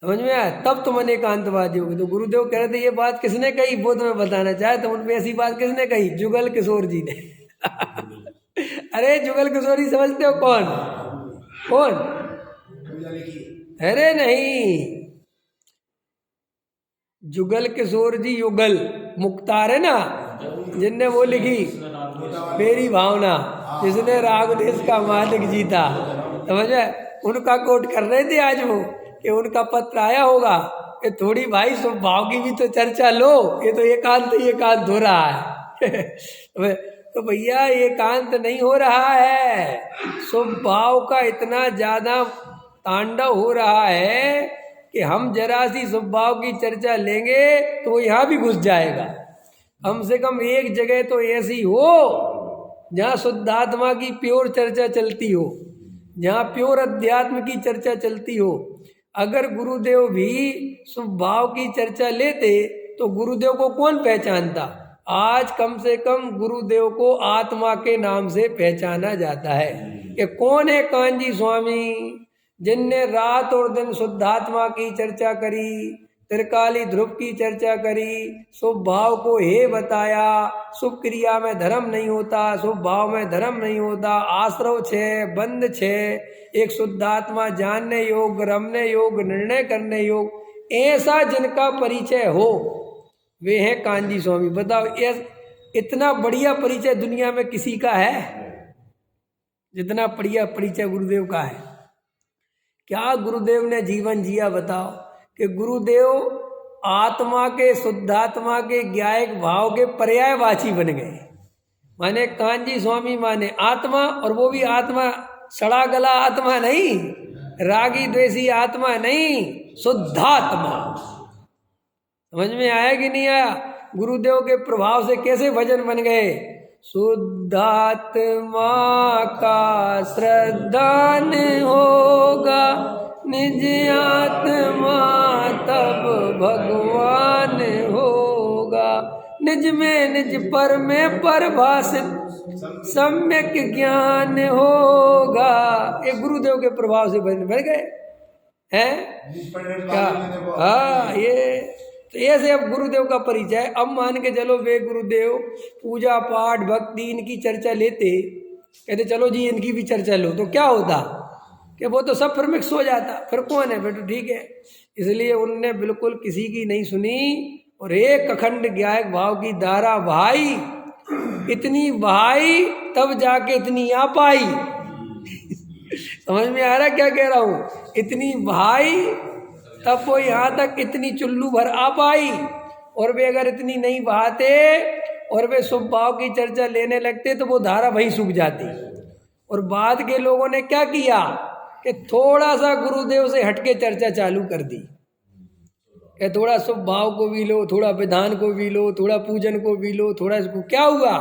समझ में आया? तब तुम एकांतवादी होगी। तो गुरुदेव कह रहे थे ये बात किसने कही, वो तुम्हें बताना चाहे तो उनपे ऐसी बात किसने कही? जुगल किशोर जी ने। अरे जुगल किशोर जी समझते हो कौन? कौन? अरे नहीं, जुगल किशोर जी युगल मुख्तार है ना, जिनने वो लिखी मेरी भावना, जिसने राग देश का मालिक जीता, समझ में? उनका कोट कर रहे थे आज वो कि उनका पत्र आया होगा कि थोड़ी भाई स्वभाव की भी तो चर्चा लो, ये तो एकांत हो रहा है। तो भैया एकांत नहीं हो रहा है, स्वभाव का इतना ज्यादा तांडव हो रहा है कि हम जरा सी स्वभाव की चर्चा लेंगे तो वो यहाँ भी घुस जाएगा। कम से कम एक जगह तो ऐसी हो जहाँ शुद्धात्मा की प्योर चर्चा चलती हो, जहाँ प्योर अध्यात्म की चर्चा चलती हो। अगर गुरुदेव भी स्वभाव की चर्चा लेते तो गुरुदेव को कौन पहचानता? आज कम से कम गुरुदेव को आत्मा के नाम से पहचाना जाता है कि कौन है कांजी स्वामी, जिनने रात और दिन शुद्धात्मा की चर्चा करी, त्रिकाली ध्रुव की चर्चा करी, शुभ भाव को हे बताया, शुभ क्रिया में धर्म नहीं होता, शुभ भाव में धर्म नहीं होता, आश्रव छे, बंद छे, एक शुद्धात्मा जानने योग, रमने योग, निर्णय करने योग, ऐसा जिनका परिचय हो वे हैं कांजी स्वामी। बताओ इतना बढ़िया परिचय दुनिया में किसी का है जितना बढ़िया परिचय गुरुदेव का है? क्या गुरुदेव ने जीवन जिया बताओ कि गुरुदेव आत्मा के, शुद्धात्मा के ज्ञायक भाव के पर्यायवाची बन गए। माने कांजी स्वामी माने आत्मा, और वो भी आत्मा सड़ा गला आत्मा नहीं, रागी द्वेषी आत्मा नहीं, शुद्धात्मा। समझ में आया कि नहीं आया? गुरुदेव के प्रभाव से कैसे भजन बन गए? शुद्धात्मा का श्रद्धान होगा निज आत्मा तब भगवान होगा, निज में निज पर में परिभाषित सम्यक ज्ञान होगा। ये गुरुदेव के प्रभाव से बन गए हैं क्या? हाँ, ये तो ऐसे अब गुरुदेव का परिचय। अब मान के चलो वे गुरुदेव पूजा पाठ भक्ति इनकी चर्चा लेते, कहते चलो जी इनकी भी चर्चा लो, तो क्या होता कि वो तो सब फिर मिक्स हो जाता, फिर कौन है बेटा? ठीक है, इसलिए उनने बिल्कुल किसी की नहीं सुनी और एक अखंड ज्ञायक भाव की धारा बहाई, इतनी बहाई तब जाके इतनी आ पाई। समझ में आ रहा क्या कह रहा हूँ? इतनी बहाई तब वो यहाँ तक इतनी चुल्लू भर आ पाई। और वे अगर इतनी नहीं बहाते और वे शुभ भाव की चर्चा लेने लगते तो वो धारा वहीं सूख जाती। और बाद के लोगों ने क्या किया कि थोड़ा सा गुरुदेव से हटके चर्चा चालू कर दी कि थोड़ा शुभ भाव को भी लो, थोड़ा विधान को भी लो, थोड़ा पूजन को भी लो, थोड़ा इसको। क्या हुआ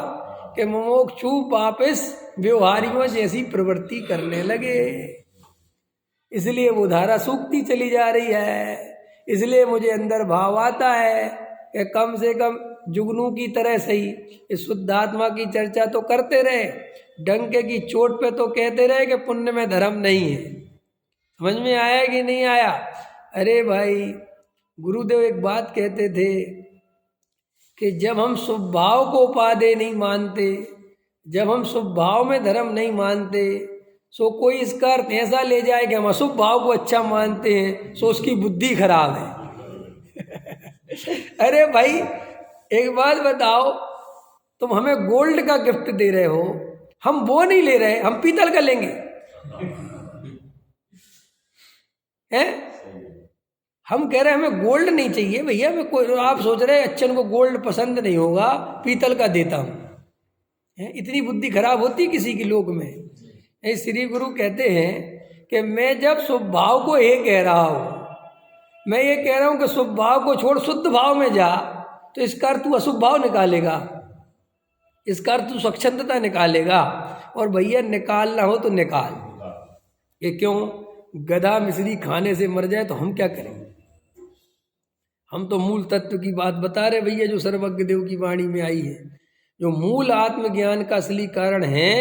कि मुमुक्षु वापस व्यवहारियों जैसी प्रवृत्ति करने लगे। इसलिए वो धारा सूखती चली जा रही है। इसलिए मुझे अंदर भाव आता है कि कम से कम जुगनू की तरह सही इस शुद्धात्मा की चर्चा तो करते रहे, डंके की चोट पे तो कहते रहे कि पुण्य में धर्म नहीं है। समझ में आया कि नहीं आया? अरे भाई, गुरुदेव एक बात कहते थे कि जब हम स्वभाव को उपादेय नहीं मानते, जब हम स्वभाव में धर्म नहीं मानते, सो कोई इसका अर्थ ऐसा ले जाए कि हम अशुभ भाव को अच्छा मानते हैं, सो उसकी बुद्धि खराब है। अरे भाई एक बात बताओ, तुम हमें गोल्ड का गिफ्ट दे रहे हो, हम वो नहीं ले रहे, हम पीतल का लेंगे हैं? हम कह रहे हैं हमें गोल्ड नहीं चाहिए भैया, मैं कोई, आप सोच रहे हैं अच्छन को गोल्ड पसंद नहीं होगा, पीतल का देता हूँ। इतनी बुद्धि खराब होती किसी की लोक में। श्री गुरु कहते हैं कि मैं जब स्वभाव को ये कह रहा हूँ, मैं ये कह रहा हूँ कि स्वभाव को छोड़ शुद्ध भाव में जा, तो इसका अर्थ तू अशुभ भाव निकालेगा, इसका अर्थ तू स्वच्छंदता निकालेगा। और भैया निकालना हो तो निकाल। ये क्यों? गधा मिश्री खाने से मर जाए तो हम क्या करें? हम तो मूल तत्व की बात बता रहे भैया, जो सर्वज्ञ देव की वाणी में आई है, जो मूल आत्मज्ञान का असली कारण है,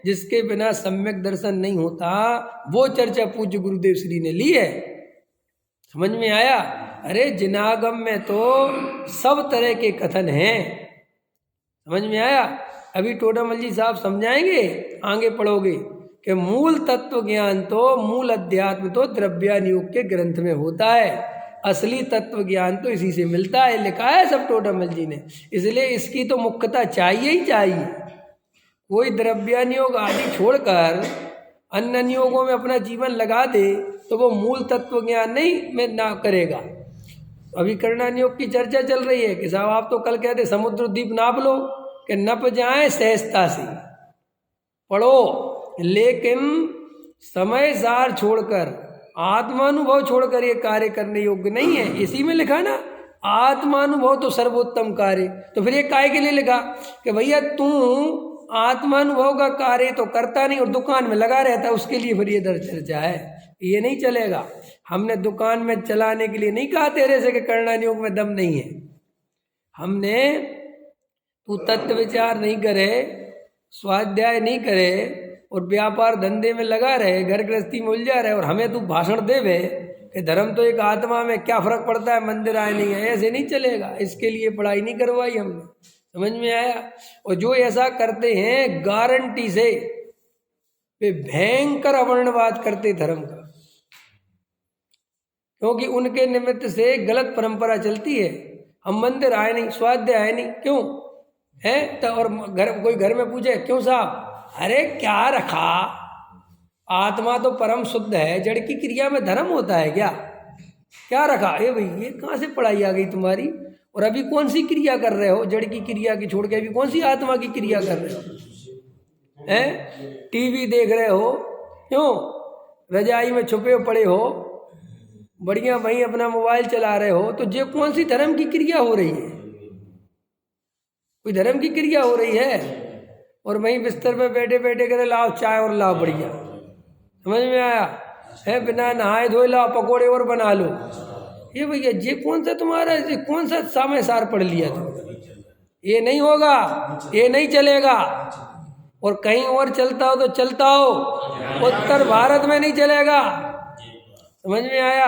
जिसके बिना सम्यक दर्शन नहीं होता, वो चर्चा पूज्य गुरुदेव श्री ने ली है। समझ में आया? अरे जिनागम में तो सब तरह के कथन हैं। समझ में आया? अभी टोडामल जी साहब समझाएंगे, आगे पढ़ोगे कि मूल तत्व ज्ञान तो, मूल अध्यात्म तो द्रव्यानुयोग के ग्रंथ में होता है, असली तत्व ज्ञान तो इसी से मिलता है। लिखा है सब टोडामल जी ने, इसलिए इसकी तो मुख्यता चाहिए ही चाहिए। कोई द्रव्यानुयोग आदि छोड़कर अन्य नियोगों में अपना जीवन लगा दे तो वो मूल तत्व ज्ञान नहीं में ना करेगा। अभी कर्णानियोग की चर्चा चल रही है कि साहब आप तो कल कहते समुद्र द्वीप नाप लो कि नप जाए सहजता से, पढ़ो, लेकिन समय सार छोड़कर, आत्मानुभव छोड़कर ये कार्य करने योग्य नहीं है। इसी में लिखा ना, आत्मानुभव तो सर्वोत्तम कार्य। तो फिर ये काय के लिए लिखा कि भैया तू आत्मानुभव का कार्य तो करता नहीं और दुकान में लगा रहता, उसके लिए फिर ये दर चर्चा है। ये नहीं चलेगा। हमने दुकान में चलाने के लिए नहीं कहा तेरे से कि कर्णानियोग में दम नहीं है। हमने तू तत्व विचार नहीं करे, स्वाध्याय नहीं करे और व्यापार धंधे में लगा रहे, घर गृहस्थी में उलझा रहे, और हमें तू भाषण देवे कि धर्म तो एक आत्मा में, क्या फर्क पड़ता है मंदिर आए नहीं है, ऐसे नहीं चलेगा। इसके लिए पढ़ाई नहीं करवाई हमने। समझ में आया? और जो ऐसा करते हैं गारंटी से वे भयंकर अवर्णवाद करते धर्म का, क्योंकि उनके निमित्त से गलत परंपरा चलती है। हम मंदिर आए नहीं, स्वाध्याय आए नहीं, क्यों है? तो और कोई घर में पूछे क्यों साहब, अरे क्या रखा, आत्मा तो परम शुद्ध है, जड़ की क्रिया में धर्म होता है क्या? क्या रखा? ए भाई ये कहाँ से पढ़ाई आ गई तुम्हारी? और अभी कौन सी क्रिया कर रहे हो? जड़ की क्रिया की छोड़ के अभी कौन सी आत्मा की क्रिया कर रहे हो? हैं? टीवी देख रहे हो, क्यों? रजाई में छुपे पड़े हो, बढ़िया वहीं अपना मोबाइल चला रहे हो, तो ये कौन सी धर्म की क्रिया हो रही है? कोई धर्म की क्रिया हो रही है? और वहीं बिस्तर पे बैठे बैठे करे लाओ चाय और लाओ बढ़िया। समझ में आया? है बिना नहाए धोए लाओ पकोड़े और बना लो। ये भैया ये कौन सा तुम्हारा, ये कौन सा समय सार पढ़ लिया तुम? ये नहीं होगा, ये नहीं चलेगा। और कहीं और चलता हो तो चलता हो, उत्तर भारत में नहीं चलेगा। समझ में आया?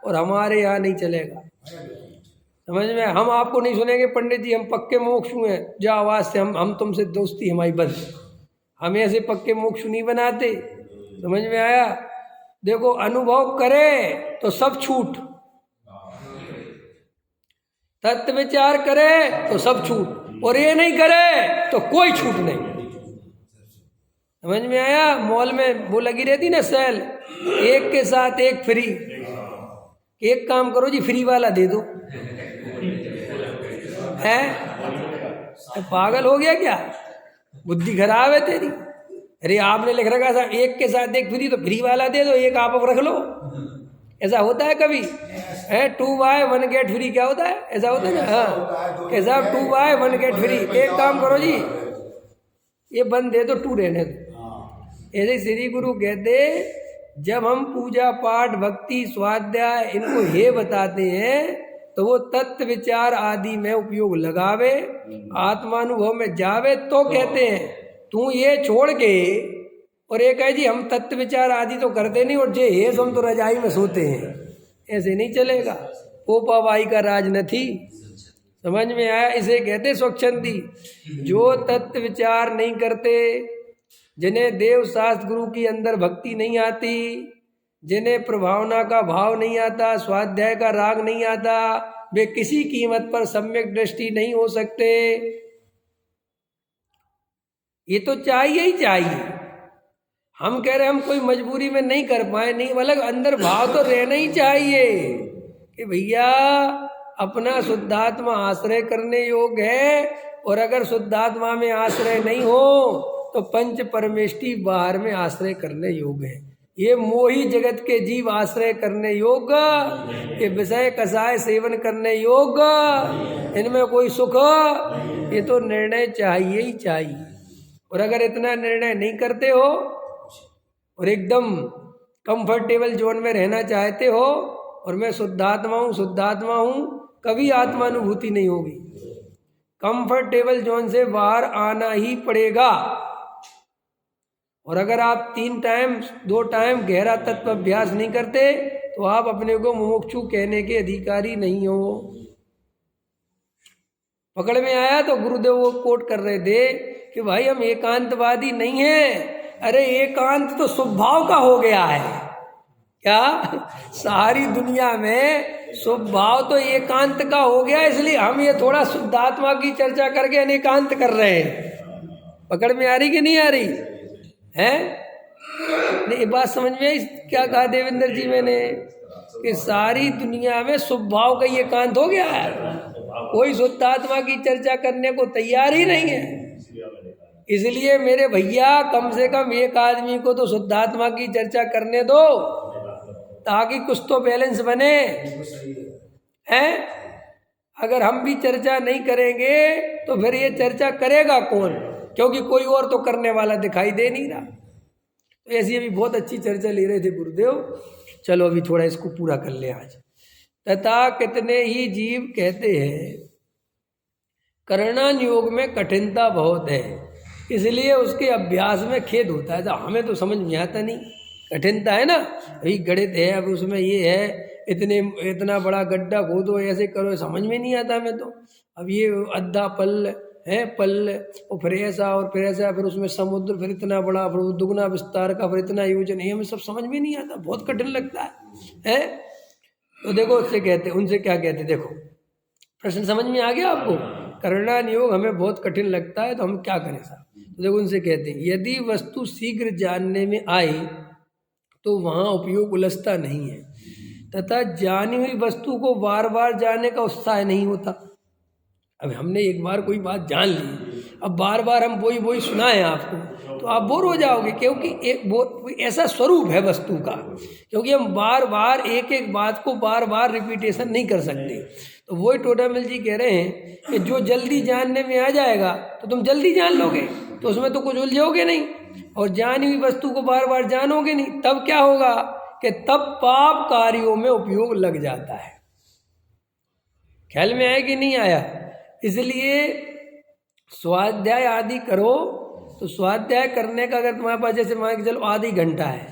और हमारे यहाँ नहीं चलेगा। समझ में? हम आपको नहीं सुनेंगे पंडित जी, हम पक्के मोक्षु हैं, जो आवाज़ से हम तुमसे दोस्ती हमारी बंद। हम ऐसे पक्के मोक्षु नहीं बनाते। समझ में आया? देखो अनुभव करे तो सब छूट, तत्व विचार करे तो सब छूट, और ये नहीं करे तो कोई छूट नहीं। समझ में आया? मॉल में वो लगी रहती ना सेल, एक के साथ एक फ्री। एक काम करो जी, फ्री वाला दे दो। है पागल हो गया क्या? बुद्धि खराब है तेरी। अरे आपने लिख रखा था एक के साथ एक फ्री, तो फ्री वाला दे दो, एक आप रख लो। ऐसा होता है कभी? है 2 बाय 1 गेट फ्री, क्या होता है? ऐसा होता है ना? हाँ कैसा 2 बाय 1 गेट फ्री। एक काम करो जी, ये बंद दे दो, 2 रहने दो। ऐसे श्री गुरु कहते, जब हम पूजा पाठ भक्ति स्वाध्याय इनको हे बताते हैं तो वो तत्व विचार आदि में उपयोग लगावे, आत्मानुभव में जावे, तो कहते हैं। तू ये छोड़ के और ये कहे जी हम तत्व विचार आदि तो करते नहीं, और जे हे हम तो रजाई में सोते हैं, ऐसे नहीं चलेगा। पोपा बाई का राज न थी। समझ में आया? इसे कहते स्वच्छंदी। जो तत्व विचार नहीं करते, जिन्हें देव शास्त्र गुरु की अंदर भक्ति नहीं आती, जिन्हें प्रभावना का भाव नहीं आता, स्वाध्याय का राग नहीं आता, वे किसी कीमत पर सम्यक दृष्टि नहीं हो सकते। ये तो चाहिए ही चाहिए। हम कह रहे हम कोई मजबूरी में नहीं कर पाए, नहीं, अलग अंदर भाव तो रहना ही चाहिए। कि भैया अपना शुद्धात्मा आश्रय करने योग्य है, और अगर शुद्धात्मा में आश्रय नहीं हो तो पंच परमेष्टि बाहर में आश्रय करने योग्य है। ये मोही जगत के जीव आश्रय करने योग्य, ये विषय कसाय सेवन करने योग्य, इनमें कोई सुख, ये तो निर्णय चाहिए ही चाहिए। और अगर इतना निर्णय नहीं करते हो और एकदम कंफर्टेबल जोन में रहना चाहते हो, और मैं शुद्धात्मा हूँ, कभी आत्मानुभूति नहीं होगी। कंफर्टेबल जोन से बाहर आना ही पड़ेगा। और अगर आप 2 टाइम गहरा तत्व अभ्यास नहीं करते तो आप अपने को मुमुक्षु कहने के अधिकारी नहीं हो। पकड़ में आया तो गुरुदेव वो कोट कर रहे थे कि भाई हम एकांतवादी नहीं हैं। अरे एकांत तो स्वभाव का हो गया है क्या? सारी दुनिया में स्वभाव तो एकांत का हो गया, इसलिए हम ये थोड़ा शुद्धात्मा की चर्चा करके अनेकांत कर रहे हैं। पकड़ में आ रही कि नहीं आ रही है? ये बात समझ में आई क्या कहा देवेंद्र जी मैंने, कि सारी दुनिया में स्वभाव का एकांत हो गया है, कोई शुद्धात्मा की चर्चा करने को तैयार ही नहीं है। इसलिए मेरे भैया कम से कम एक आदमी को तो शुद्धात्मा की चर्चा करने दो, ताकि कुछ तो बैलेंस बने हैं। अगर हम भी चर्चा नहीं करेंगे तो फिर ये चर्चा करेगा कौन? क्योंकि कोई और तो करने वाला दिखाई दे नहीं रहा। तो ऐसी अभी बहुत अच्छी चर्चा ले रहे थे गुरुदेव। चलो अभी थोड़ा इसको पूरा कर ले आज। तथा कितने ही जीव कहते हैं करणान योग में कठिनता बहुत है, इसलिए उसके अभ्यास में खेद होता है। हमें तो समझ में आता नहीं, कठिनता है ना, वही गणित है, अब उसमें ये है, इतना बड़ा गड्ढा खोदो, ऐसे करो, समझ में नहीं आता हमें तो। अब ये अद्धा पल है, पल और फिर ऐसा और फिर ऐसा, फिर उसमें समुद्र, फिर इतना बड़ा, फिर दुगना विस्तार का, फिर इतना योजन, ये हमें सब समझ में नहीं आता, बहुत कठिन लगता है। तो देखो उससे कहते, उनसे क्या कहते, देखो प्रश्न समझ में आ गया आपको? करणान योग हमें बहुत कठिन लगता है, तो हम क्या करें साहब? तो देखो उनसे कहते हैं यदि वस्तु शीघ्र जानने में आई तो वहाँ उपयोग उलझता नहीं है, तथा जानी हुई वस्तु को बार बार जानने का उत्साह नहीं होता। अब हमने एक बार कोई बात जान ली, अब बार बार हम वही सुनाएं आपको तो आप बोर हो जाओगे, क्योंकि एक ऐसा स्वरूप है वस्तु का, क्योंकि हम बार बार एक बात को बार बार रिपीटेशन नहीं कर सकते। तो वही टोडामल जी कह रहे हैं कि जो जल्दी जानने में आ जाएगा तो तुम जल्दी जान लोगे, तो उसमें तो कुछ उलझोगे नहीं, और जानी हुई वस्तु को बार बार जानोगे नहीं, तब क्या होगा कि तब पाप कार्यों में उपयोग लग जाता है। ख्याल में आया कि नहीं आया? इसलिए स्वाध्याय आदि करो, तो स्वाध्याय करने का अगर तुम्हारे पास जैसे मान के चलो आधी घंटा है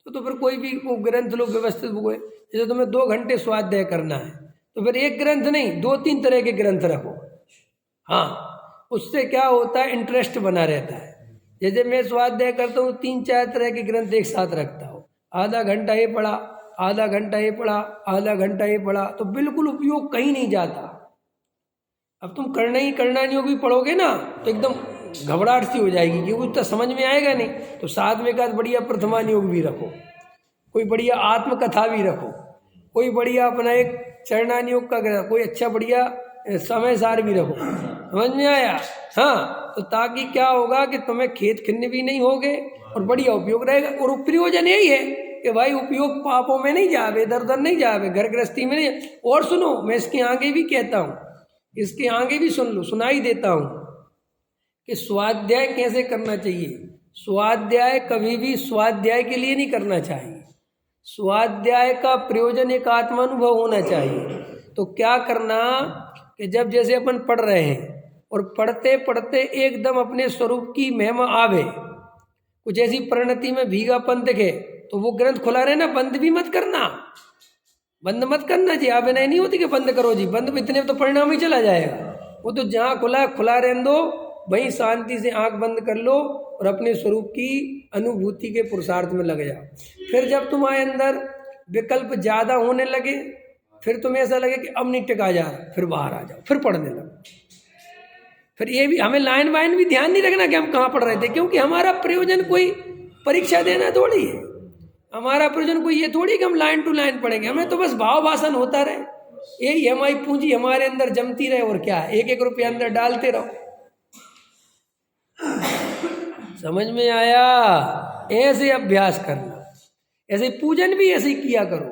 तो फिर कोई भी वो ग्रंथ लो व्यवस्थित हुए। जैसे तुम्हें 2 घंटे स्वाध्याय करना है तो फिर एक ग्रंथ नहीं 2-3 तरह के ग्रंथ रखो। हाँ, उससे क्या होता है, इंटरेस्ट बना रहता है। जैसे मैं स्वाध्याय करता हूँ 3-4 तरह के ग्रंथ एक साथ रखता हूँ, आधा घंटा ये पढ़ा, आधा घंटा ये पढ़ा, आधा घंटा ये पढ़ा, तो बिल्कुल उपयोग कहीं नहीं जाता। अब तुम करणान योग भी पढ़ोगे ना तो एकदम घबराहट सी हो जाएगी, क्योंकि उतना समझ में आएगा नहीं। तो साथ में एक बढ़िया प्रथमान योग भी रखो, कोई बढ़िया आत्मकथा भी रखो, कोई बढ़िया अपना एक चरणान योग का ग्रंथ, कोई अच्छा बढ़िया समय सार भी रखो। समझ में आया? हाँ, तो ताकि क्या होगा कि तुम्हें खेत खिन्न भी नहीं होगे और बढ़िया उपयोग रहेगा। और प्रयोजन यही है कि भाई उपयोग पापों में नहीं जावे, इधर उधर नहीं जावे, घर गृहस्थी में नहीं। और सुनो, मैं इसके आगे भी कहता हूँ, इसके आगे भी सुन लो, सुनाई देता हूँ कि स्वाध्याय कैसे करना चाहिए। स्वाध्याय कभी भी स्वाध्याय के लिए नहीं करना चाहिए, स्वाध्याय का प्रयोजन एक आत्मानुभव होना चाहिए। तो क्या करना कि जब जैसे अपन पढ़ रहे हैं और पढ़ते पढ़ते एकदम अपने स्वरूप की महिमा आवे, कुछ ऐसी परिणति में भीगापन दिखे, तो वो ग्रंथ खुला रहे ना, बंद भी मत करना, बंद मत करना जी। आप नहीं होती कि बंद करो जी, बंद में इतने तो परिणाम ही चला जाएगा। वो तो जहाँ खुला खुला रहने दो, वहीं शांति से आंख बंद कर लो और अपने स्वरूप की अनुभूति के पुरुषार्थ में लग जाओ। फिर जब तुम्हारे अंदर विकल्प ज़्यादा होने लगे, फिर तुम्हें ऐसा लगे कि अब नहीं टिका जा रहा, फिर बाहर आ जाओ, फिर पढ़ने लगो। फिर ये भी हमें लाइन वाइन भी ध्यान नहीं रखना कि हम कहाँ पढ़ रहे थे, क्योंकि हमारा प्रयोजन कोई परीक्षा देना थोड़ी है। हमारा प्रयोजन कोई ये थोड़ी कि हम लाइन टू लाइन पढ़ेंगे, हमें तो बस भाव भाषण होता रहे, यही हमारी पूंजी हमारे अंदर जमती रहे, और क्या है, एक एक रुपया अंदर डालते रहो। समझ में आया? ऐसे अभ्यास करना, ऐसे पूजन भी ऐसे ही किया करो।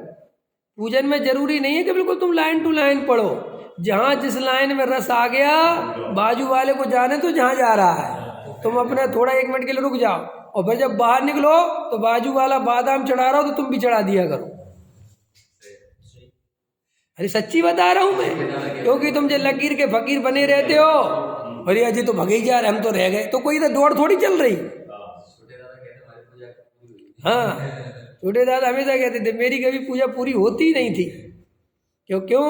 पूजन में जरूरी नहीं है कि बिल्कुल तुम लाइन टू लाइन पढ़ो, जहां जिस लाइन में रस आ गया बाजू वाले को जाने तो जहां जा रहा है, तुम अपना थोड़ा 1 मिनट के लिए रुक जाओ, और फिर जब बाहर निकलो तो बाजू वाला बादाम चढ़ा रहा हो तो तुम भी चढ़ा दिया करो। अरे सच्ची बता रहा हूं मैं, क्योंकि तुम जो लकीर के फकीर बने रहते हो, अरे अजी तो भगे जा रहे, हम तो रह गए, तो कोई तो दौड़ थोड़ी चल रही। हाँ, छोटे दादा हमेशा कहते थे मेरी कभी पूजा पूरी होती ही नहीं थी। क्यों?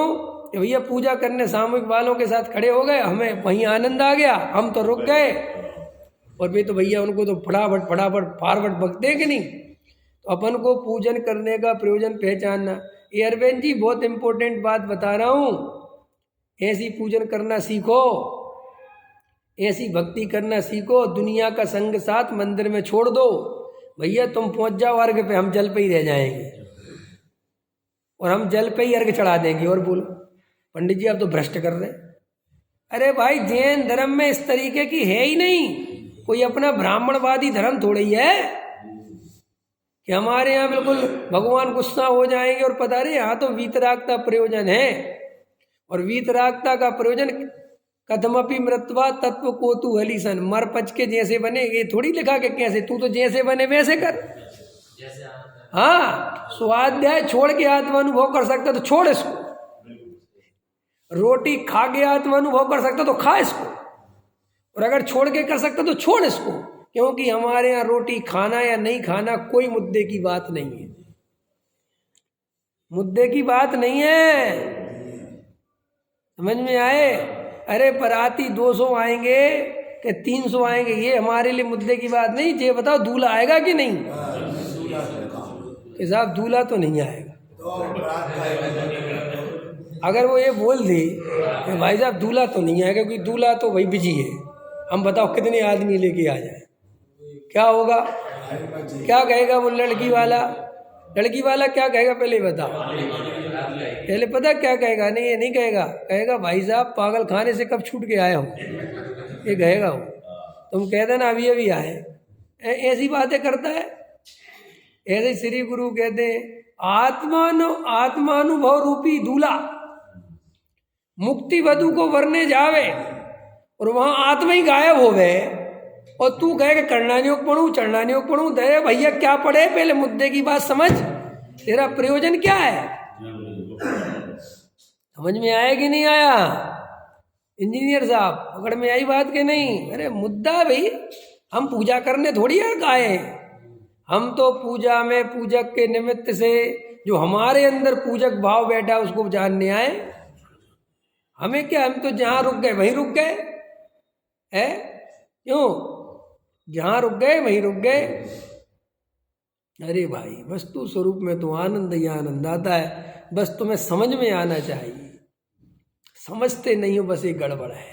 कि भैया पूजा करने सामूहिक वालों के साथ खड़े हो गए, हमें वहीं आनंद आ गया, हम तो रुक गए, और भी तो भैया उनको तो फटाफट फॉरवर्ड बकते कि नहीं। तो अपन को पूजन करने का प्रयोजन पहचानना। ये अरविंद जी बहुत इंपॉर्टेंट बात बता रहा हूँ, ऐसी पूजन करना सीखो, ऐसी भक्ति करना सीखो, दुनिया का संग साथ मंदिर में छोड़ दो भैया, तुम पहुंच जाओ अर्घ पे, हम जल पे ही रह जाएंगे, और हम जल पे ही अर्घ चढ़ा देंगे। और बोलो पंडित जी आप तो भ्रष्ट कर रहे हैं। अरे भाई जैन धर्म में इस तरीके की है ही नहीं, कोई अपना ब्राह्मणवादी धर्म थोड़ा ही है कि हमारे यहाँ बिल्कुल भगवान गुस्सा हो जाएंगे, और पता रहे यहाँ तो वीतरागता प्रयोजन है, और वीतरागता का प्रयोजन कथमपि मृत्वा तत्व को तू हलीसन, मर पच के जैसे बने, ये थोड़ी लिखा के कैसे, तू तो जैसे बने वैसे कर। हाँ, स्वाध्याय छोड़ के आत्मानुभव कर सकता तो छोड़ इसको, रोटी खा के आत्मानुभव कर सकता तो खा इसको, और अगर छोड़ के कर सकता तो छोड़ इसको, क्योंकि हमारे यहाँ रोटी खाना या नहीं खाना कोई मुद्दे की बात नहीं है, मुद्दे की बात नहीं है। समझ में आए? अरे बराती 200 आएंगे कि 300 आएंगे, ये हमारे लिए मुद्दे की बात नहीं। ये बताओ दूल्हा आएगा कि नहीं? कि साहब दूल्हा तो नहीं आएगा। अगर वो ये बोल दे कि भाई साहब दूल्हा तो नहीं आएगा, क्योंकि दूल्हा तो भाई बिजी है, हम बताओ कितने आदमी लेके आ जाए, क्या होगा? क्या कहेगा वो लड़की वाला? लड़की वाला क्या कहेगा पहले बताओ? पहले पता क्या कहेगा? नहीं, ये नहीं कहेगा, कहेगा भाई साहब पागल खाने से कब छूट के आए हो, ये कहेगा वो। तुम कह देना अभी अभी आए, ऐसी बातें करता है। ऐसे श्री गुरु कहते हैं आत्मानुभव रूपी दूल्हा मुक्ति वधु को वरने जावे, और वहां आत्मा ही गायब हो गए, और तू कहेगा करणानियोग पढ़ूं चरणानियोग पढ़ूं। दे भैया क्या पढ़े, पहले मुद्दे की बात समझ, तेरा प्रयोजन क्या है? समझ में आया कि नहीं आया? इंजीनियर साहब पकड़ में आई बात के नहीं? अरे मुद्दा भाई, हम पूजा करने थोड़ी आए, हम तो पूजा में पूजक के निमित्त से जो हमारे अंदर पूजक भाव बैठा उसको जानने आए। हमें क्या, हम तो जहां रुक गए वहीं रुक गए है। क्यों? जहां रुक गए वहीं रुक गए। अरे भाई वस्तु स्वरूप में तो आनंद ही आनंद आता है, बस तुम्हें समझ में आना चाहिए, समझते नहीं हो, बस ये गड़बड़ है।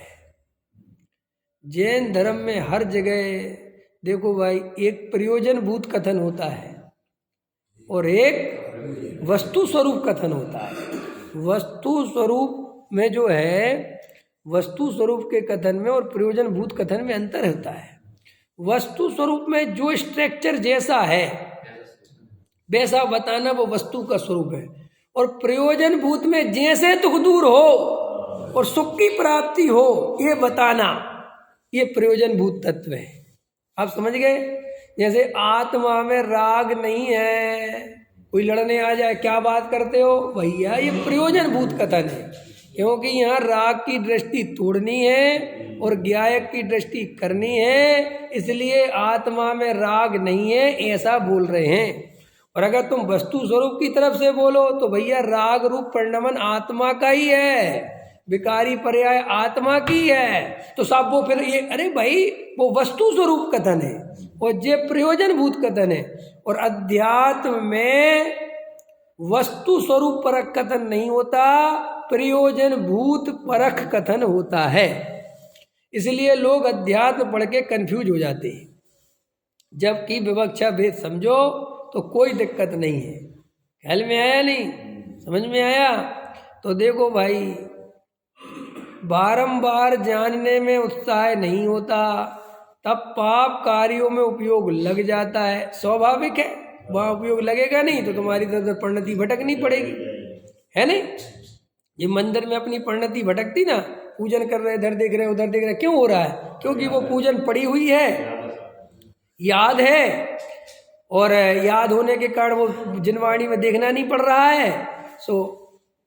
जैन धर्म में हर जगह देखो भाई, एक प्रयोजन भूत कथन होता है और एक वस्तु स्वरूप कथन होता है। वस्तु स्वरूप में जो है, वस्तु स्वरूप के कथन में और प्रयोजन भूत कथन में अंतर होता है। वस्तु स्वरूप में जो स्ट्रक्चर जैसा है वैसा बताना वो वस्तु का स्वरूप है, और प्रयोजन भूत में जैसे दुख दूर हो और सुख की प्राप्ति हो ये बताना, ये प्रयोजन भूत तत्व है। आप समझ गए? जैसे आत्मा में राग नहीं है, कोई लड़ने आ जाए क्या बात करते हो भैया, ये प्रयोजन भूत कथन है, क्योंकि यहाँ राग की दृष्टि तोड़नी है और ज्ञायक की दृष्टि करनी है, इसलिए आत्मा में राग नहीं है ऐसा बोल रहे हैं। और अगर तुम वस्तु स्वरूप की तरफ से बोलो तो भैया राग रूप परिणमन आत्मा का ही है, विकारी पर्याय आत्मा की है, तो सब वो फिर ये, अरे भाई वो वस्तु स्वरूप कथन है और ये प्रयोजन भूत कथन है। और अध्यात्म में वस्तु स्वरूप परख कथन नहीं होता, प्रयोजन भूत परख कथन होता है। इसलिए लोग अध्यात्म पढ़ के कंफ्यूज हो जाते हैं, जबकि विवक्षा भेद समझो तो कोई दिक्कत नहीं है। ख्याल में आया? नहीं समझ में आया? तो देखो भाई, बारंबार जानने में उत्साह नहीं होता, तब पाप कार्यों में उपयोग लग जाता है। स्वाभाविक है, वहाँ उपयोग लगेगा नहीं तो तुम्हारी तरफ परिणति भटकनी पड़ेगी, है नहीं? ये मंदिर में अपनी परिणति भटकती ना, पूजन कर रहे इधर देख रहे उधर देख रहे, क्यों हो रहा है? क्योंकि वो पूजन पड़ी हुई है, याद है, और याद होने के कारण वो जिनवाणी में देखना नहीं पड़ रहा है। सो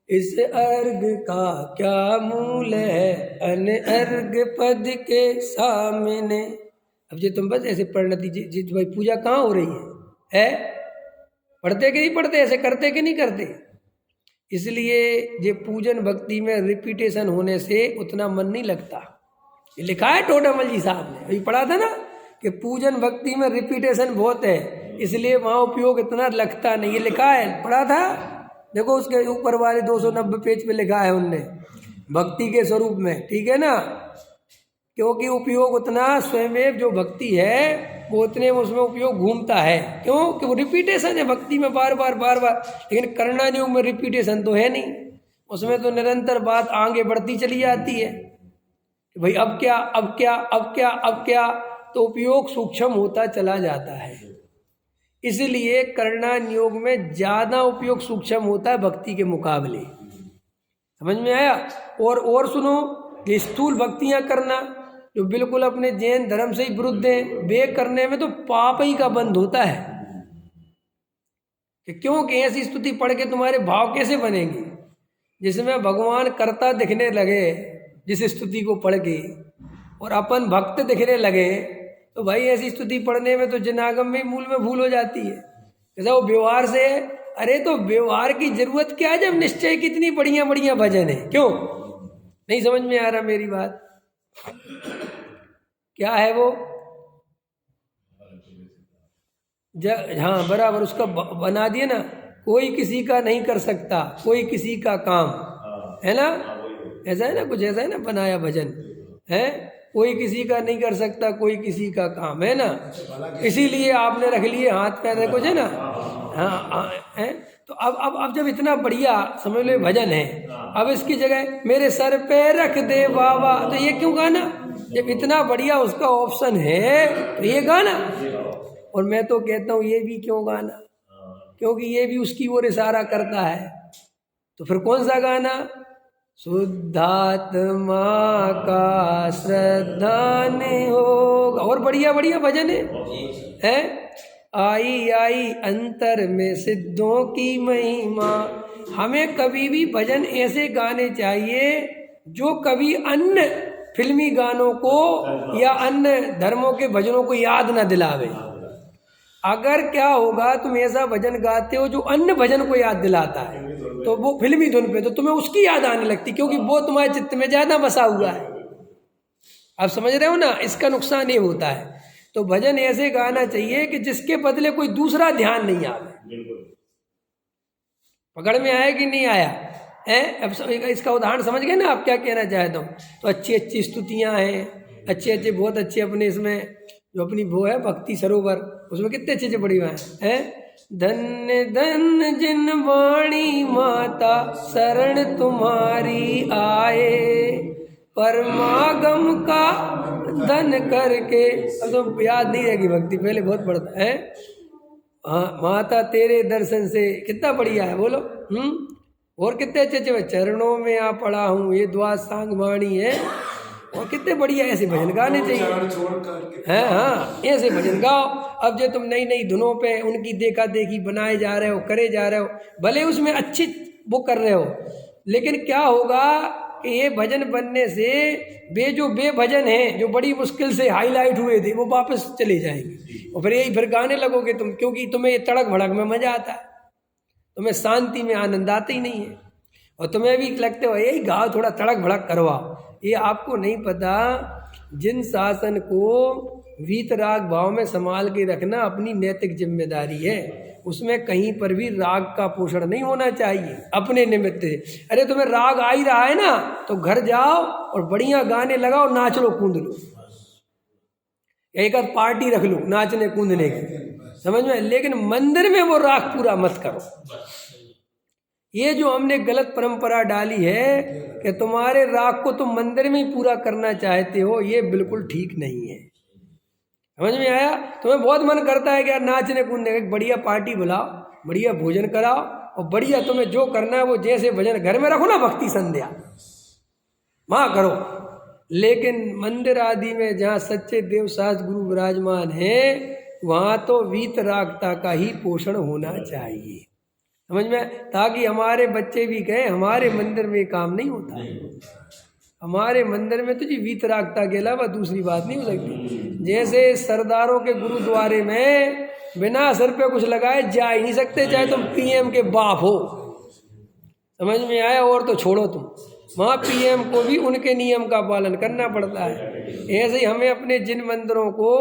इस अर्घ का क्या मूल है, अन अर्घ पद के सामने। अब जो तुम बस ऐसे परिणति भाई पूजा कहाँ हो रही है? पढ़ते कि नहीं पढ़ते? ऐसे करते कि नहीं करते? इसलिए ये पूजन भक्ति में रिपीटेशन होने से उतना मन नहीं लगता। ये लिखा है टोडामल जी साहब ने, अभी पढ़ा था ना कि पूजन भक्ति में रिपीटेशन बहुत है, इसलिए वहाँ उपयोग इतना लगता नहीं। ये लिखा है, पढ़ा था, देखो उसके ऊपर वाले 290 पेज पे लिखा है उनने, भक्ति के स्वरूप में, ठीक है ना? क्योंकि उपयोग उतना स्वयं जो भक्ति है वो उतने में उसमें उपयोग घूमता है। क्यों? कि वो रिपीटेशन है भक्ति में, बार बार बार बार। लेकिन करना योग में रिपीटेशन तो है नहीं, उसमें तो निरंतर बात आगे बढ़ती चली जाती है कि भाई अब क्या, अब क्या, अब क्या, अब क्या, तो उपयोग सूक्ष्म होता चला जाता है। इसलिए करना योग में ज्यादा उपयोग सूक्ष्म होता है भक्ति के मुकाबले। समझ में आया? और सुनो, ये स्थूल भक्तियां करना जो बिल्कुल अपने जैन धर्म से ही विरुद्ध है, वे करने में तो पाप ही का बंध होता है। कि क्योंकि ऐसी स्तुति पढ़ के तुम्हारे भाव कैसे बनेंगे? जिसमें भगवान कर्ता दिखने लगे जिस स्तुति को पढ़ के, और अपन भक्त दिखने लगे, तो भाई ऐसी स्तुति पढ़ने में तो जनागम में मूल में भूल हो जाती है। जैसा वो व्यवहार से, अरे तो व्यवहार की जरूरत क्या है जब निश्चय कितनी बढ़िया बढ़िया भजन है? क्यों नहीं समझ में आ रहा मेरी बात? क्या है वो? हाँ बराबर, उसका बना दिए ना, कोई किसी का नहीं कर सकता कोई किसी का काम, है ना? ऐसा है ना, कुछ ऐसा है ना बनाया भजन है, कोई किसी का नहीं कर सकता कोई किसी का काम, है ना? इसीलिए आपने रख लिए हाथ पैर कुछ, है ना? हाँ है। तो अब जब इतना बढ़िया समझ लो भजन है, अब इसकी जगह मेरे सर पे रख दे बाबा, तो ये क्यों गाना? जब इतना बढ़िया उसका ऑप्शन है तो ये गाना। और मैं तो कहता हूँ ये भी क्यों गाना, क्योंकि ये भी उसकी ओर इशारा करता है। तो फिर कौन सा गाना? शुद्धात्मा का श्रद्धान होगा, और बढ़िया बढ़िया भजन है? आई आई अंतर में सिद्धों की महिमा। हमें कभी भी भजन ऐसे गाने चाहिए जो कभी अन्य फिल्मी गानों को या अन्य धर्मों के भजनों को याद ना दिलावे। अगर क्या होगा, तुम ऐसा भजन गाते हो जो अन्य भजन को याद दिलाता है, तो वो फिल्मी धुन पे तो तुम्हें उसकी याद आने लगती, क्योंकि वो तुम्हारे चित्त में ज्यादा बसा हुआ है। आप समझ रहे हो ना? इसका नुकसान ये होता है। तो भजन ऐसे गाना चाहिए कि जिसके बदले कोई दूसरा ध्यान नहीं आवे। पकड़ में आया कि नहीं आया है? अब इसका उदाहरण समझ गए ना आप क्या कहना चाहता हूँ? तो अच्छी अच्छी स्तुतियां हैं, अच्छे अच्छे बहुत अच्छे अपने इसमें जो अपनी वो है भक्ति सरोवर, उसमें कितने अच्छे अच्छे बड़ी हुए हैं। धन्य धन्य जिन वाणी माता शरण तुम्हारी आए, परमागम का धन करके। अब तो याद नहीं रहेगी भक्ति, पहले बहुत पढ़ता है। हाँ, माता तेरे दर्शन से, कितना बढ़िया है बोलो। और कितने अच्छे अच्छे, चरणों में आ पड़ा हूँ, ये दुआ सांग वाणी है। और कितने बढ़िया ऐसे भजन गाने चाहिए हैं। हाँ, ऐसे भजन गाओ। अब जो तुम नई नई धुनों पे उनकी देखा देखी बनाए जा रहे हो, करे जा रहे हो, भले उसमें अच्छी वो कर रहे हो, लेकिन क्या होगा कि ये भजन बनने से बे भजन हैं जो बड़ी मुश्किल से हाईलाइट हुए थे वो वापस चले जाएंगे। और फिर यही फिर गाने लगोगे तुम, क्योंकि तुम्हें ये तड़क भड़क में मजा आता है, तुम्हें शांति में आनंद आता ही नहीं है। और तुम्हें भी लगते हो यही गाओ, थोड़ा तड़क भड़क करवाओ। ये आपको नहीं पता, जिन शासन को वीतराग भाव में संभाल के रखना अपनी नैतिक जिम्मेदारी है, उसमें कहीं पर भी राग का पोषण नहीं होना चाहिए अपने निमित्त। अरे तुम्हें राग आ ही रहा है ना, तो घर जाओ और बढ़िया गाने लगाओ, नाच लो कूद लो, एक आध पार्टी रख लो नाचने कूदने की, समझ में। लेकिन मंदिर में वो राख पूरा मत करो। ये जो हमने गलत परंपरा डाली है कि तुम्हारे राग को तुम मंदिर में ही पूरा करना चाहते हो, ये बिल्कुल ठीक नहीं है। समझ में आया। तुम्हें बहुत मन करता है कि यार नाचने कूदने, एक बढ़िया पार्टी बुलाओ, बढ़िया भोजन कराओ और बढ़िया तुम्हें जो करना है वो जैसे भजन घर में रखो ना, भक्ति संध्या वहाँ करो। लेकिन मंदिर आदि में जहाँ सच्चे देव शास्त्र गुरु विराजमान हैं, वहाँ तो वीतरागता का ही पोषण होना चाहिए। समझ में। ताकि हमारे बच्चे भी कहें हमारे मंदिर में काम नहीं होता। हमारे मंदिर में तो जी वीतरागता के अलावा दूसरी बात नहीं हो सकती। जैसे सरदारों के गुरुद्वारे में बिना सर पे कुछ लगाए जा ही नहीं सकते, चाहे तुम पीएम के बाप हो। समझ में आया। और तो छोड़ो तुम, वहाँ पीएम को भी उनके नियम का पालन करना पड़ता है। ऐसे ही हमें अपने जिन मंदिरों को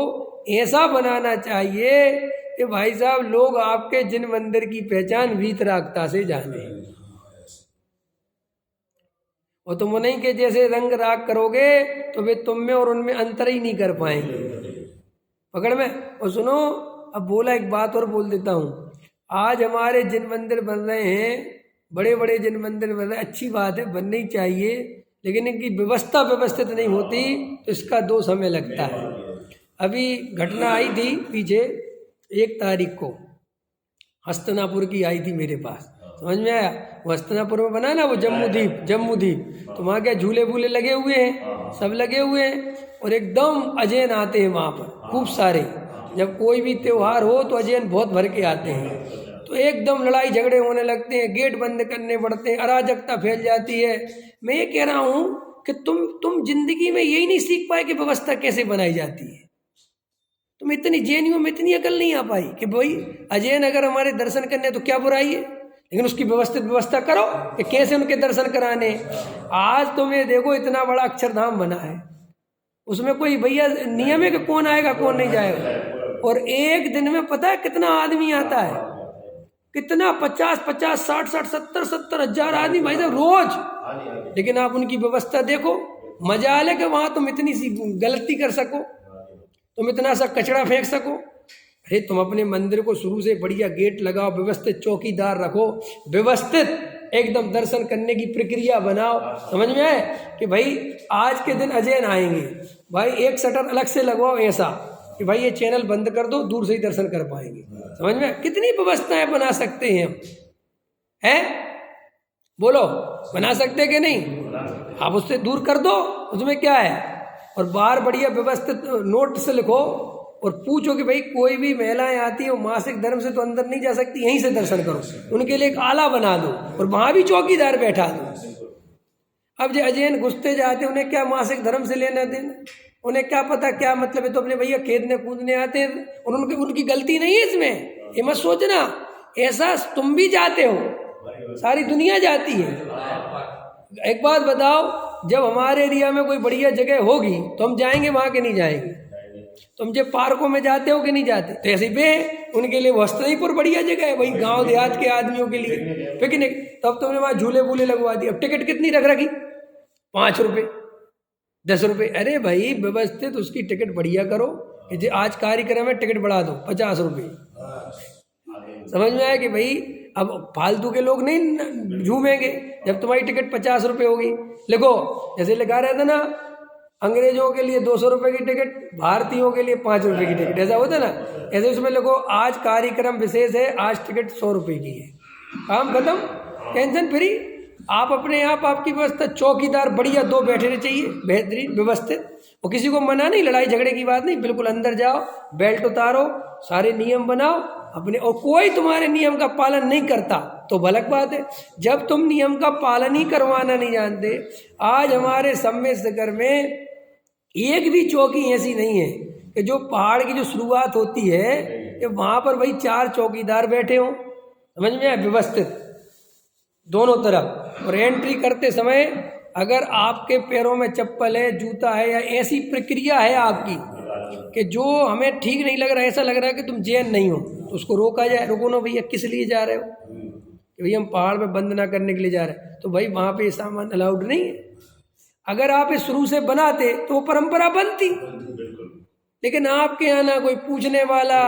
ऐसा बनाना चाहिए कि भाई साहब लोग आपके जिन मंदिर की पहचान वीतरागता से जाने। और तुम नहीं के जैसे रंग राग करोगे तो वे तुम में और उनमें अंतर ही नहीं कर पाएंगे। पकड़ में। और सुनो, अब बोला एक बात और बोल देता हूँ। आज हमारे जिन मंदिर बन रहे हैं, बड़े बड़े जिन मंदिर बन रहे हैं, अच्छी बात है, बननी ही चाहिए, लेकिन इनकी व्यवस्था व्यवस्थित नहीं होती तो इसका दोष हमें लगता है। अभी घटना आई थी पीछे 1 तारीख को, हस्तनापुर की आई थी मेरे पास। समझ में आया। वो हस्तनापुर में बना ना वो जम्मू द्वीप, तो वहाँ क्या झूले वूले लगे हुए हैं, सब लगे हुए हैं। और एकदम अजैन आते हैं वहाँ पर खूब सारे। जब कोई भी त्योहार हो तो अजैन बहुत भर के आते हैं। तो एकदम लड़ाई झगड़े होने लगते हैं, गेट बंद करने पड़ते हैं, अराजकता फैल जाती है। मैं ये कह रहा हूँ कि तुम जिंदगी में यही नहीं सीख पाए कि व्यवस्था कैसे बनाई जाती है। तुम इतनी जैनियों में इतनी अकल नहीं आ पाई कि भाई अजैन अगर हमारे दर्शन करने तो क्या बुराई है, लेकिन उसकी व्यवस्था करो कि कैसे उनके दर्शन कराने। आज तुम्हें देखो इतना बड़ा अक्षरधाम बना है, उसमें कोई भैया नियम है कि कौन आएगा कौन नहीं जाएगा। और एक दिन में पता है कितना आदमी आता है, कितना 50 60 70 हजार आदमी भाई साहब रोज। लेकिन आप उनकी व्यवस्था देखो, मजाल है कि वहां तुम इतनी सी गलती कर सको, तुम इतना सा कचरा फेंक सको। अरे तुम अपने मंदिर को शुरू से बढ़िया गेट लगाओ, व्यवस्थित चौकीदार रखो, व्यवस्थित एकदम दर्शन करने की प्रक्रिया बनाओ। समझ में आए कि भाई आज के दिन अजैन आएंगे, भाई एक शटर अलग से लगवाओ ऐसा कि भाई ये चैनल बंद कर दो, दूर से ही दर्शन कर पाएंगे। समझ में। कितनी व्यवस्थाएं बना सकते हैं हम, हैं बोलो, बना सकते कि नहीं। आप उससे दूर कर दो, उसमें क्या है। और बाहर बढ़िया व्यवस्थित नोट से लिखो और पूछो कि भाई कोई भी महिलाएं आती है वो मासिक धर्म से तो अंदर नहीं जा सकती, यहीं से दर्शन करो। उनके लिए एक आला बना दो और वहां भी चौकीदार बैठा दो। अब जो अजैन घुसते जाते उन्हें क्या मासिक धर्म से लेना देना, उन्हें क्या पता क्या मतलब है। तो अपने भैया खेदने कूदने आते हैं और उनकी गलती नहीं है इसमें, ये मत सोचना। ऐसा तुम भी जाते हो, सारी दुनिया जाती है। एक बात बताओ, जब हमारे एरिया में कोई बढ़िया जगह होगी तो हम जाएंगे वहां के नहीं जाएंगे। तुम जब पार्कों में जाते हो कि नहीं जाते, तो ऐसे भी उनके लिए हस्तनापुर बढ़िया जगह है, वही गांव देहात के आदमियों के लिए पिकनिक। तब तुमने वहां झूले वूले लगवा दिए। अब टिकट कितनी रख रखी, 5 रुपए 10 रुपए। अरे भाई व्यवस्थित उसकी टिकट बढ़िया करो कि आज कार्यक्रम है टिकट बढ़ा दो 50 रुपए। समझ में आया कि भाई अब फालतू के लोग नहीं झूमेंगे जब तुम्हारी टिकट 50 रुपए होगी। लिखो, जैसे लिखा रहता ना, अंग्रेजों के लिए 200 रुपए की टिकट, भारतीयों के लिए 5 रुपए की टिकट, ऐसा होता ना। ऐसे उसमें लिखो आज कार्यक्रम विशेष है, आज टिकट 100 रुपए की है। काम खत्म, टेंशन फ्री। आप अपने आप आपकी व्यवस्था, चौकीदार बढ़िया 2 बैठे चाहिए, बेहतरीन व्यवस्थित। और किसी को मना नहीं, लड़ाई झगड़े की बात नहीं, बिल्कुल अंदर जाओ, बेल्ट उतारो, सारे नियम बनाओ अपने। और कोई तुम्हारे नियम का पालन नहीं करता तो भलक बात है। जब तुम नियम का पालन ही करवाना नहीं जानते, आज हमारे सम्मेद शिखर में एक भी चौकी ऐसी नहीं है कि जो पहाड़ की जो शुरुआत होती है कि वहां पर भाई 4 चौकीदार बैठे हों। समझ में आया, व्यवस्थित दोनों तरफ। और एंट्री करते समय अगर आपके पैरों में चप्पल है, जूता है, या ऐसी प्रक्रिया है आपकी कि जो हमें ठीक नहीं लग रहा है, ऐसा लग रहा है कि तुम जैन नहीं हो, तो उसको रोका जाए। रुको ना भैया, किस लिए जा रहे हो, कि भैया हम पहाड़ में बंद ना करने के लिए जा रहे हैं। तो भाई वहाँ पे ये सामान अलाउड नहीं है। अगर आप इस शुरू से बनाते तो वो परंपरा बनती। लेकिन आपके यहाँ ना कोई पूछने वाला,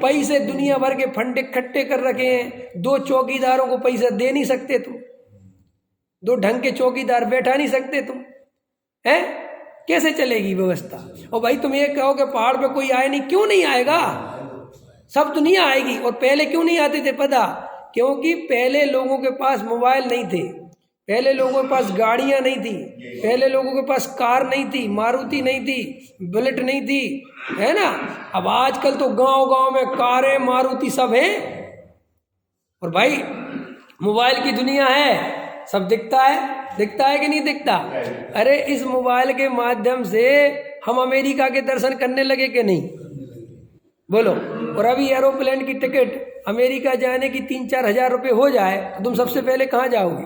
पैसे दुनिया भर के फंड इकट्ठे कर रखे हैं, 2 चौकीदारों को पैसा दे नहीं सकते तुम, 2 ढंग के चौकीदार बैठा नहीं सकते तुम, हैं? कैसे चलेगी व्यवस्था? और भाई तुम ये कहो कि पहाड़ पे कोई आए नहीं, क्यों नहीं आएगा? सब दुनिया आएगी। और पहले क्यों नहीं आते थे पता? क्योंकि पहले लोगों के पास मोबाइल नहीं थे, पहले लोगों के पास गाड़ियां नहीं थी, पहले लोगों के पास कार नहीं थी, मारुति नहीं थी, बुलेट नहीं थी, है ना? अब आजकल तो गांव-गांव में कारें, मारुति सब है। और भाई मोबाइल की दुनिया है, सब दिखता है कि नहीं दिखता? अरे इस मोबाइल के माध्यम से हम अमेरिका के दर्शन करने लगे कि नहीं? बोलो। और अभी एरोप्लेन की टिकट अमेरिका जाने की 3-4 हज़ार रुपये हो जाए तो तुम सबसे पहले कहाँ जाओगे?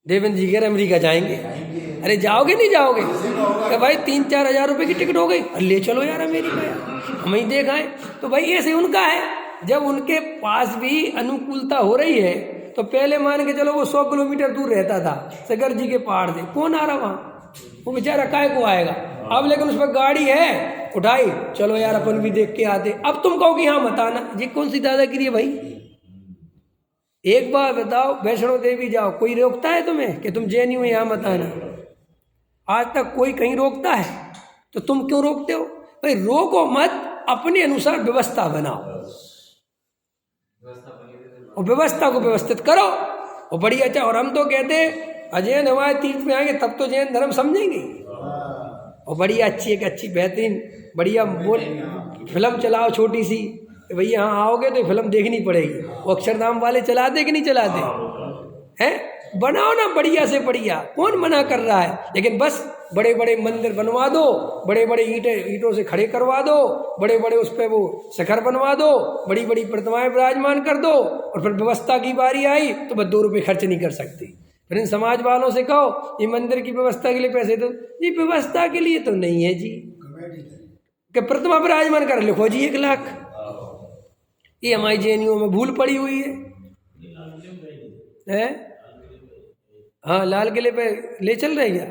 देवेंद्र जी कह रहे अमेरिका जाएंगे। अरे जाओगे नहीं जाओगे? कि भाई 3-4 हज़ार रुपये की टिकट हो गई, ले चलो यार अमेरिका, यार हम ही देख आए। तो भाई ऐसे उनका है, जब उनके पास भी अनुकूलता हो रही है तो पहले मान के चलो वो 100 किलोमीटर दूर रहता था सगर जी के पहाड़ से, कौन आ रहा वहाँ? वो बेचारा काय को आएगा? अब लेकिन उस पर गाड़ी है, उठाई, चलो यार अपन भी देख के आते। अब तुम कहो कि हाँ मत आना, ये कौन सी दादागिरी है भाई? एक बार बताओ, वैष्णो देवी जाओ, कोई रोकता है तुम्हें कि तुम जेएनयू यहाँ मत आना? आज तक कोई कहीं रोकता है? तो तुम क्यों रोकते हो? भाई रोको मत, अपने अनुसार व्यवस्था बनाओ और व्यवस्था को व्यवस्थित करो और बड़ी अच्छा। और हम तो कहते अजैन हमारे तीर्थ में आएंगे तब तो जैन धर्म समझेंगे। और बड़ी अच्छी एक अच्छी बेहतरीन बढ़िया फिल्म चलाओ छोटी सी, भैया यहाँ आओगे तो फिल्म देखनी पड़ेगी। वो अक्षरधाम वाले चलाते कि नहीं चलाते हैं? बनाओ ना बढ़िया से बढ़िया, कौन मना कर रहा है? लेकिन बस बड़े बड़े मंदिर बनवा दो, बड़े बड़े ईंटों से खड़े करवा दो, बड़े बड़े उस पर वो शिखर बनवा दो, बड़ी बड़ी प्रतिमाएं विराजमान कर दो, और फिर व्यवस्था की बारी आई तो बस 2 रुपये खर्च नहीं कर सकते। फिर इन समाज वालों से कहो ये मंदिर की व्यवस्था के लिए पैसे दो जी, व्यवस्था के लिए तो नहीं है जी, कि प्रतिमा विराजमान कर लिखो जी 1 लाख। ये हमारी जेएनयू में भूल पड़ी हुई है? हाँ, लाल किले पे ले चल रहे क्या?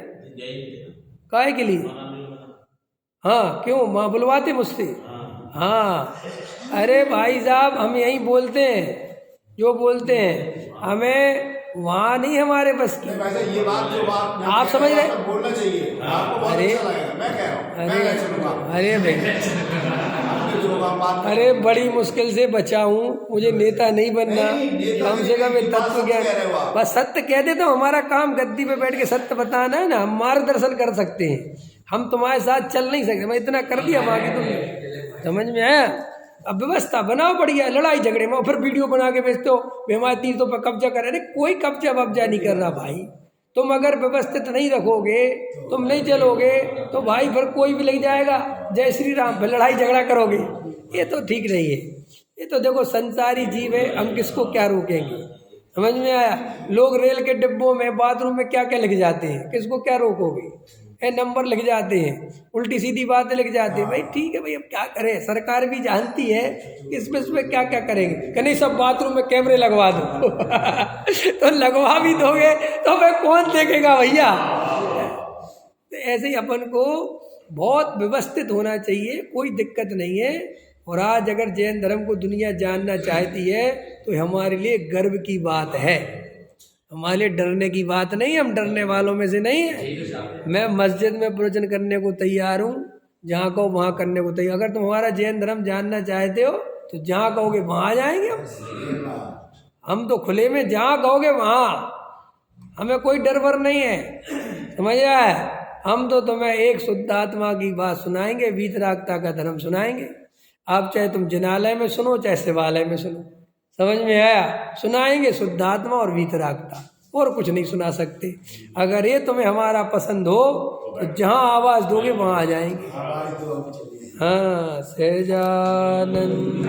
काहे के लिए? हाँ, क्यों? वहाँ बुलवाते मुझसे? हाँ, अरे भाई साहब हम यहीं बोलते हैं जो बोलते हैं, हमें वहाँ नहीं हमारे बस की। ये बात जो बात आप समझ रहे? बोलना चाहिए, आपको बहुत अच्छा लगेगा, मैं कह रहा हूँ। अरे भाई, अरे बड़ी मुश्किल से बचा हूँ, मुझे नेता नहीं बनना, कम से कम तत्व ज्ञान, बस सत्य कह देता हूँ। हमारा काम गद्दी पे बैठ के सत्य बताना है ना, हम मार्गदर्शन कर सकते हैं, हम तुम्हारे साथ चल नहीं सकते। मैं इतना कर दिया मांगी, तुम समझ में आया? अब व्यवस्था बनाओ बढ़िया, लड़ाई झगड़े में फिर वीडियो बना के भेजते हो हमारे तीर्थों पर कब्जा कर। अरे कोई कब्जा वब्जा नहीं कर रहा भाई, तुम अगर व्यवस्थित नहीं रखोगे, तुम नहीं चलोगे तो भाई फिर कोई भी लग जाएगा, जय श्री राम, फिर लड़ाई झगड़ा करोगे, ये तो ठीक नहीं है। ये तो देखो संसारी जीव है, हम किसको क्या रोकेंगे? समझ में आया? लोग रेल के डिब्बों में बाथरूम में क्या क्या लिख जाते हैं, किसको क्या रोकोगे? नंबर लिख जाते हैं, उल्टी सीधी बातें लिख जाते हैं। भाई ठीक है भाई, अब क्या करें, सरकार भी जानती है इसमें क्या क्या करेंगे कि नहीं, सब बाथरूम में कैमरे लगवा दो तो लगवा भी दोगे तो भाई कौन देखेगा भैया? तो ऐसे ही अपन को बहुत व्यवस्थित होना चाहिए, कोई दिक्कत नहीं है। और आज अगर जैन धर्म को दुनिया जानना चाहती है तो हमारे लिए गर्व की बात है, हमारे लिए डरने की बात नहीं, हम डरने वालों में से नहीं है। मैं मस्जिद में प्रवचन करने को तैयार हूँ, जहाँ कहो वहाँ करने को तैयार। अगर तुम हमारा जैन धर्म जानना चाहते हो तो जहाँ कहोगे वहाँ जाएंगे हम तो खुले में, जहाँ कहोगे वहाँ, हमें कोई डर वर नहीं है, समझ आया? हम तो तुम्हें एक शुद्ध आत्मा की बात सुनाएंगे, वीतरागता का धर्म सुनाएंगे। आप चाहे तुम जिनालय में सुनो चाहे शिवालय में सुनो, समझ में आया? सुनाएंगे शुद्धात्मा और वीतरागता, और कुछ नहीं सुना सकते। अगर ये तुम्हें हमारा पसंद हो तो जहाँ आवाज़ दोगे वहाँ आ जाएंगे। हाँ, सहजानंद।